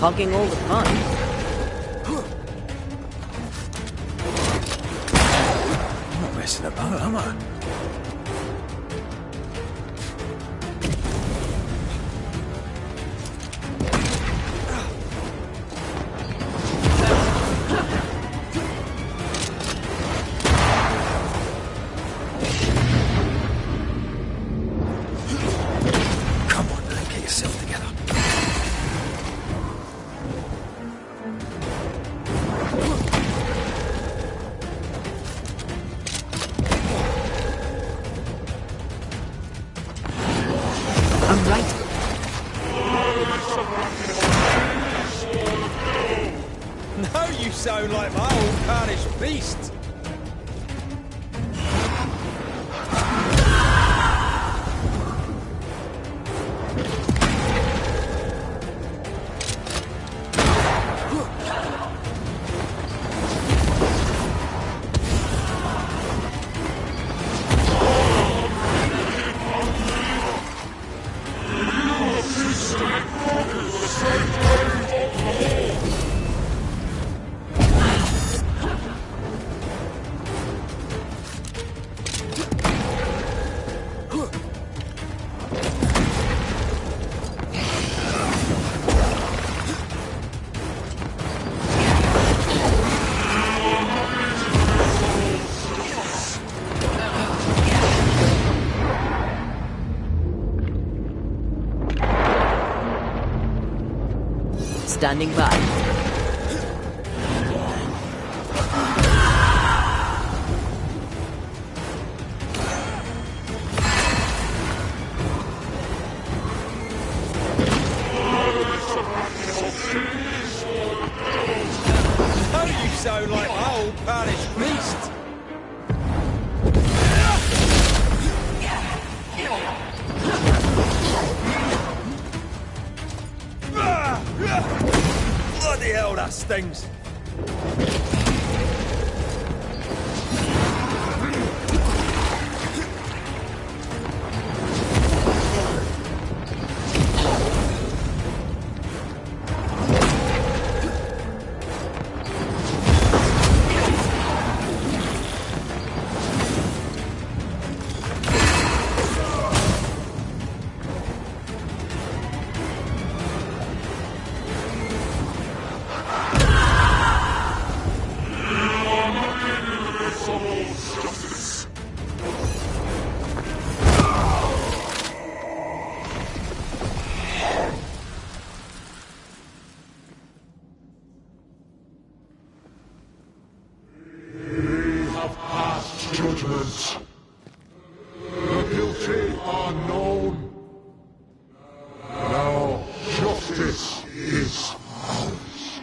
hogging all the fun. I'm not messing about, am I? Now you sound like my old tarnished beast. Standing by. Now you sound like my old tarnished beast. Bloody hell, that stings. Judgment. The guilty are known. Now justice is ours.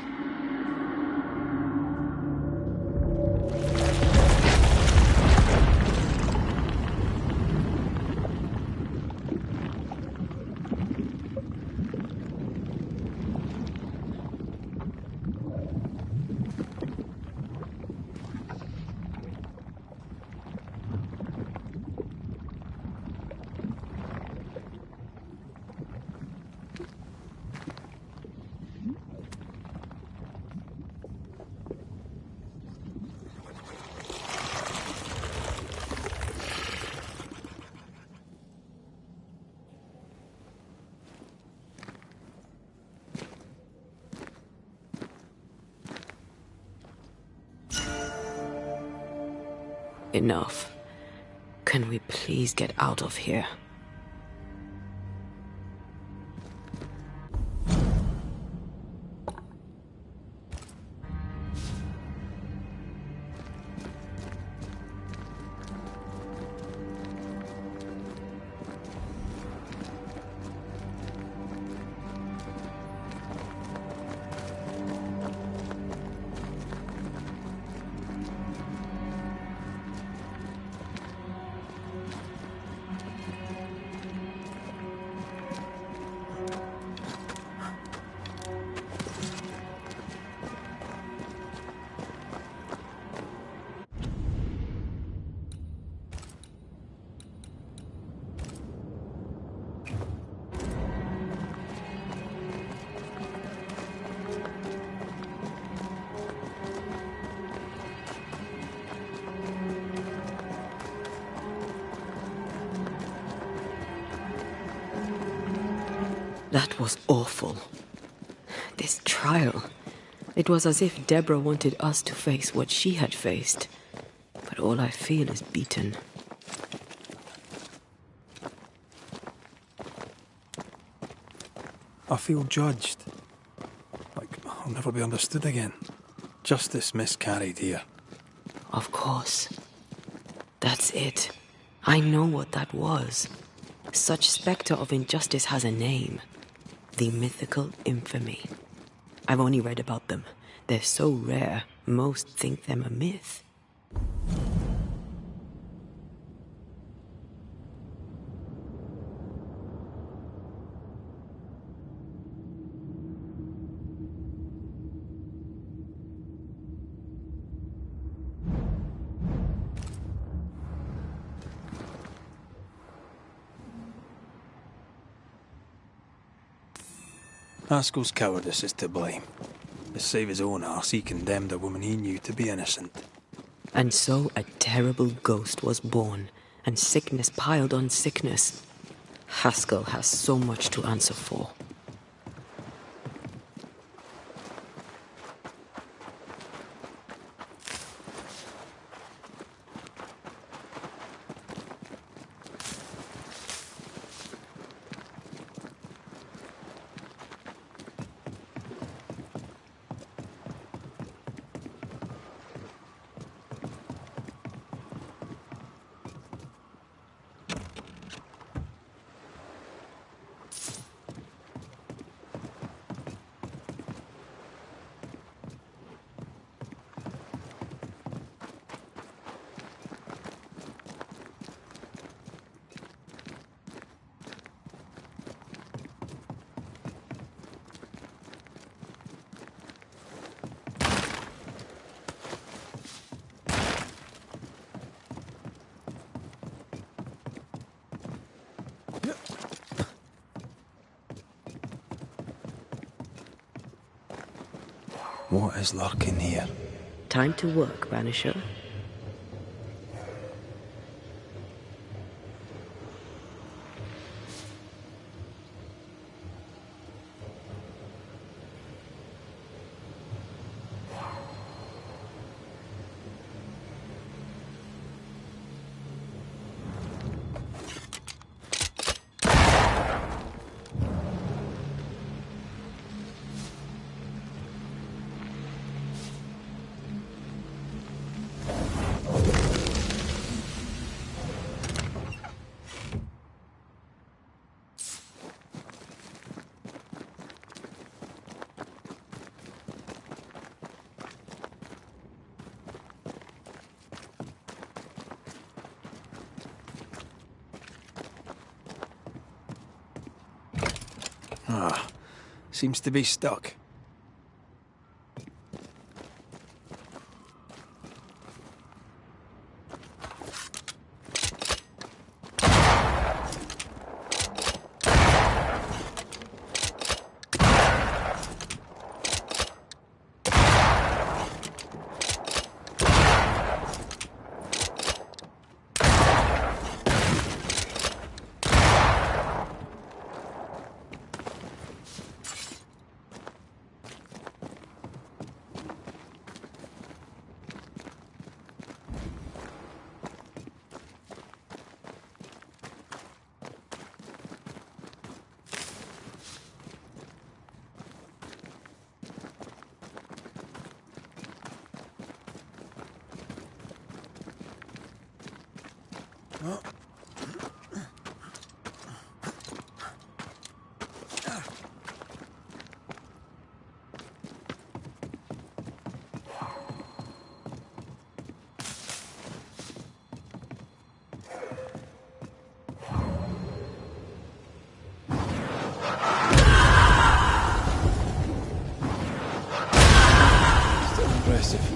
Enough. Can we please get out of here? That was awful. This trial. It was as if Deborah wanted us to face what she had faced. But all I feel is beaten. I feel judged. Like I'll never be understood again. Justice miscarried here. Of course. That's it. I know what that was. Such spectre of injustice has a name. The mythical infamy. I've only read about them. They're so rare, most think them a myth. Haskell's cowardice is to blame. To save his own arse, he condemned a woman he knew to be innocent. And so a terrible ghost was born, and sickness piled on sickness. Haskell has so much to answer for. What is lurking here? Time to work, Banisher. Seems to be stuck. Impressive.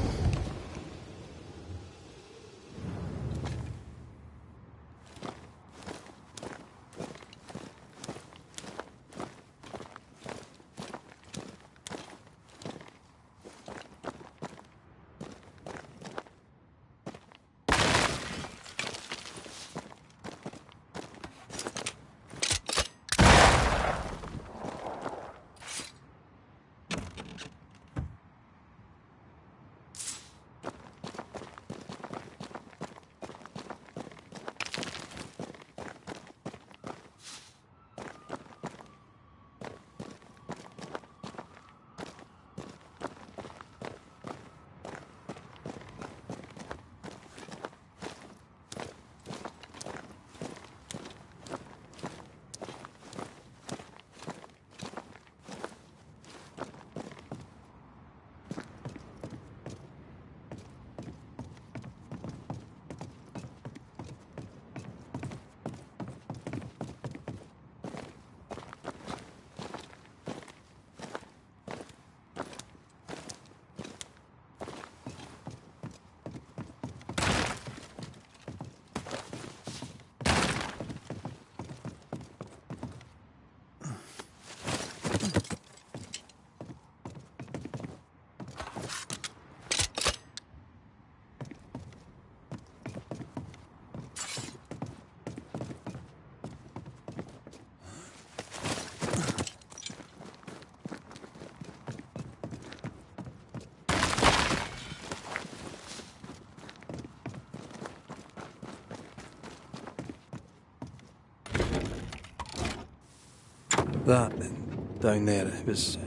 That, and down there, it was...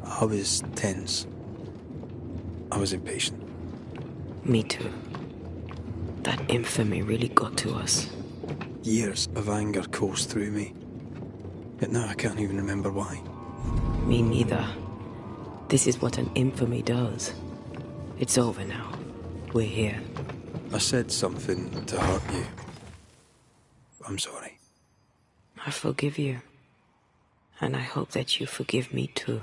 I was tense. I was impatient. Me too. That infamy really got to us. Years of anger coursed through me. Yet now I can't even remember why. Me neither. This is what an infamy does. It's over now. We're here. I said something to hurt you. I'm sorry. I forgive you. And I hope that you forgive me too.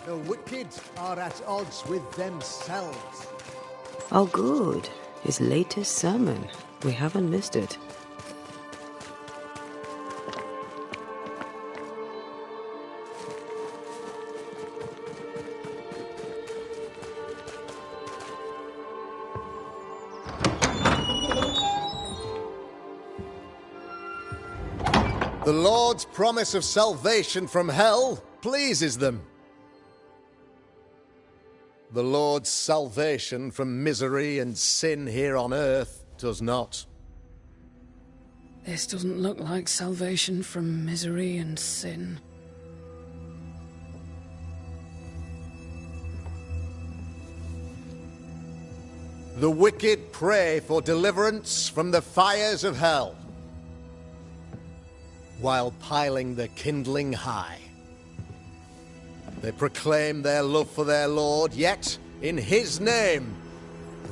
The wicked are at odds with themselves. Oh, good. His latest sermon. We haven't missed it. The Lord's promise of salvation from hell pleases them. The Lord's salvation from misery and sin here on earth does not. This doesn't look like salvation from misery and sin. The wicked pray for deliverance from the fires of hell, while piling the kindling high. They proclaim their love for their Lord, yet, in His name,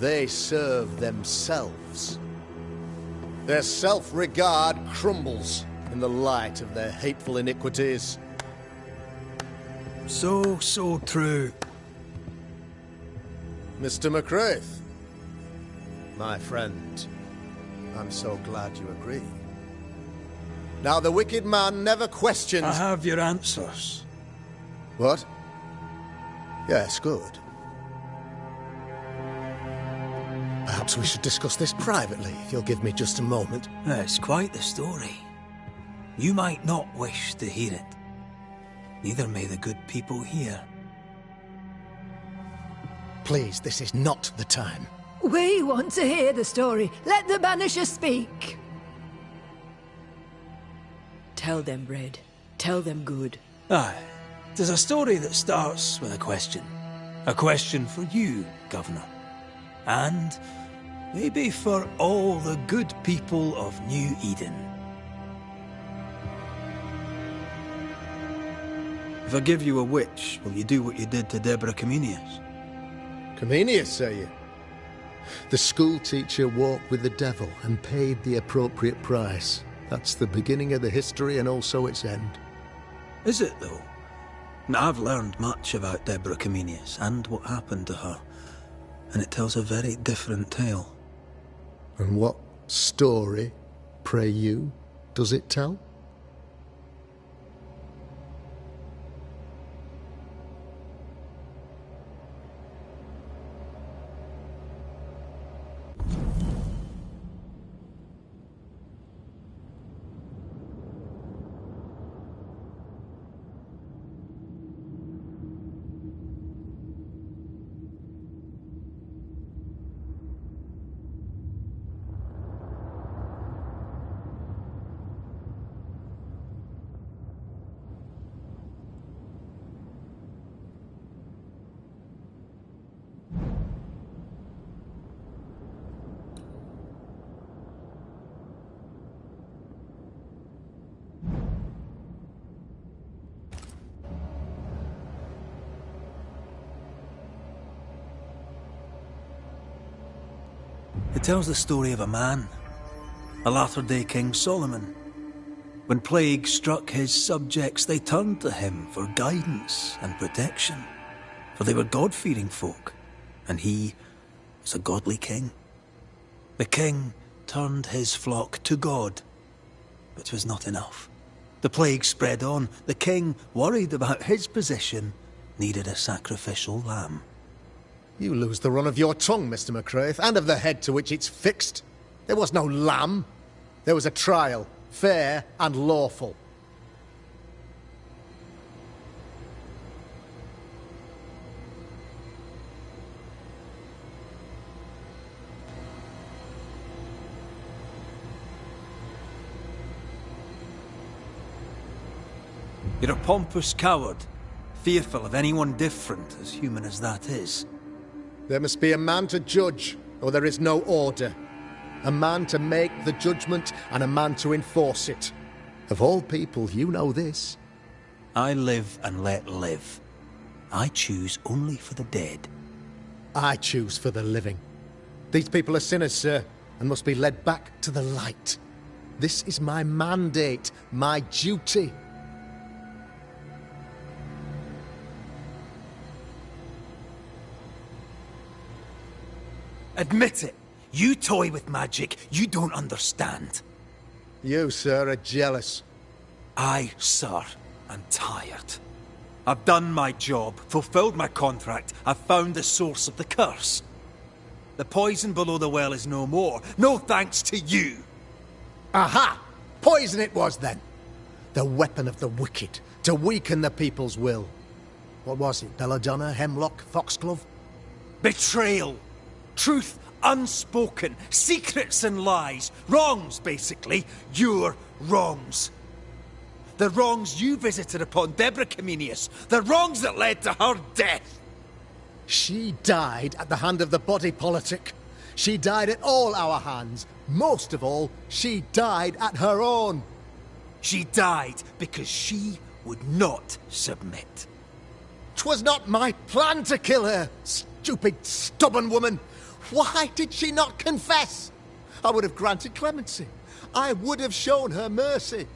they serve themselves. Their self-regard crumbles in the light of their hateful iniquities. So true. Mr. McCraith, my friend, I'm so glad you agree. Now, the wicked man never questions... I have your answers. What? Yes, good. Perhaps we should discuss this privately, if you'll give me just a moment. It's quite the story. You might not wish to hear it. Neither may the good people here. Please, this is not the time. We want to hear the story. Let the banisher speak. Tell them, Red. Tell them good. Aye. It is a story that starts with a question. A question for you, Governor. And maybe for all the good people of New Eden. If I give you a witch, will you do what you did to Deborah Comenius? Comenius, say you? The school teacher walked with the devil and paid the appropriate price. That's the beginning of the history and also its end. Is it, though? Now, I've learned much about Deborah Comenius and what happened to her, and it tells a very different tale. And what story, pray you, does it tell? It tells the story of a man, a latter-day King Solomon. When plague struck his subjects, they turned to him for guidance and protection, for they were God-fearing folk, and he was a godly king. The king turned his flock to God, but it was not enough. The plague spread on. The king, worried about his position, needed a sacrificial lamb. You lose the run of your tongue, Mr. McCraith, and of the head to which it's fixed. There was no lamb. There was a trial, fair and lawful. You're a pompous coward, fearful of anyone different, as human as that is. There must be a man to judge, or there is no order. A man to make the judgment, and a man to enforce it. Of all people, you know this. I live and let live. I choose only for the dead. I choose for the living. These people are sinners, sir, and must be led back to the light. This is my mandate, my duty. Admit it. You toy with magic you don't understand. You, sir, are jealous. I, sir, am tired. I've done my job, fulfilled my contract. I've found the source of the curse. The poison below the well is no more. No thanks to you. Aha! Poison it was, then. The weapon of the wicked, to weaken the people's will. What was it? Belladonna, Hemlock, Foxglove? Betrayal. Truth unspoken. Secrets and lies. Wrongs, basically. Your wrongs. The wrongs you visited upon Deborah Comenius. The wrongs that led to her death. She died at the hand of the body politic. She died at all our hands. Most of all, she died at her own. She died because she would not submit. 'Twas not my plan to kill her, stupid, stubborn woman. Why did she not confess? I would have granted clemency. I would have shown her mercy.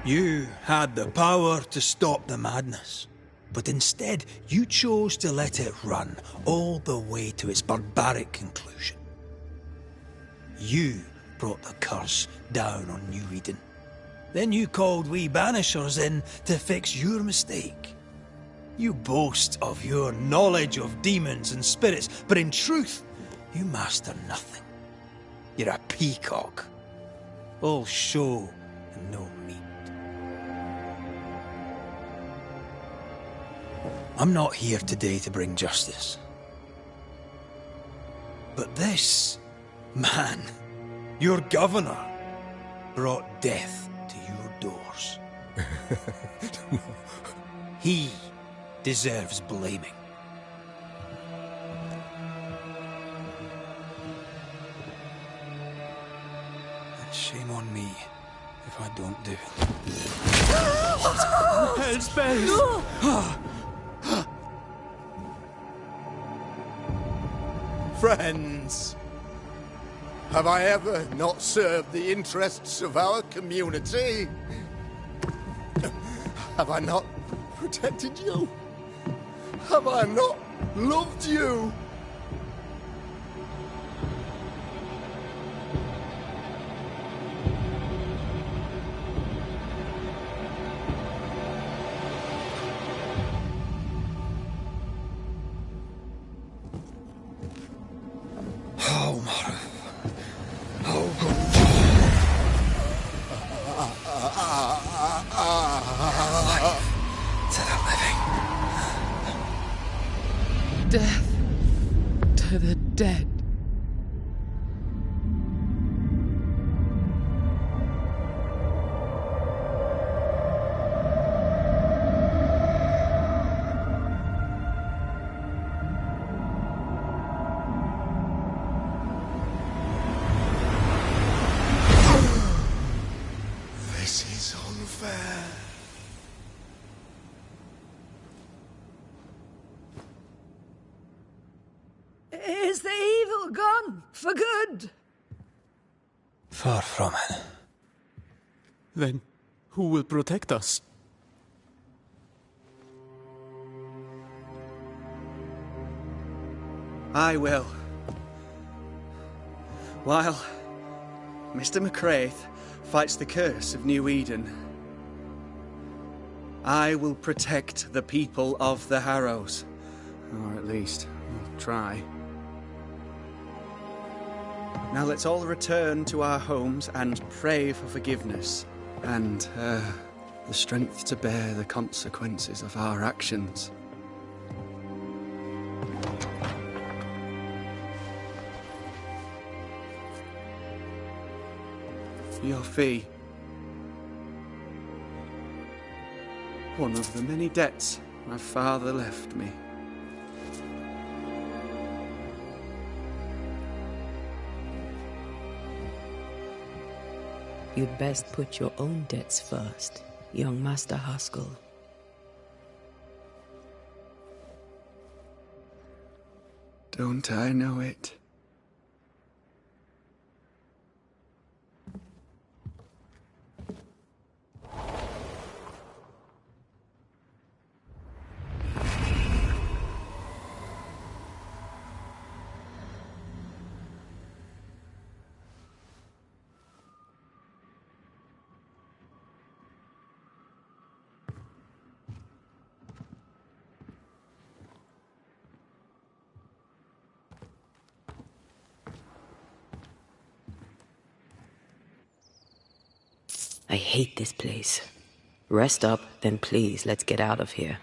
You had the power to stop the madness, but instead you chose to let it run all the way to its barbaric conclusion. You brought the curse down on New Eden. Then you called we banishers in to fix your mistake. You boast of your knowledge of demons and spirits, but in truth, you master nothing. You're a peacock. All show and no meat. I'm not here today to bring justice. But this man, your governor, brought death to your doors. He deserves blaming. And shame on me if I don't do it. Hell's bells! Friends, have I ever not served the interests of our community? Have I not protected you? Have I not loved you? Death to the dead. This is unfair. Is the evil gone for good? Far from it. Then who will protect us? I will. While Mr. McCraith fights the curse of New Eden, I will protect the people of the Harrows. Or at least, I'll try. Now let's all return to our homes and pray for forgiveness and the strength to bear the consequences of our actions. Your fee. One of the many debts my father left me. You'd best put your own debts first, young Master Haskell. Don't I know it? I hate this place. Rest up, then please, let's get out of here.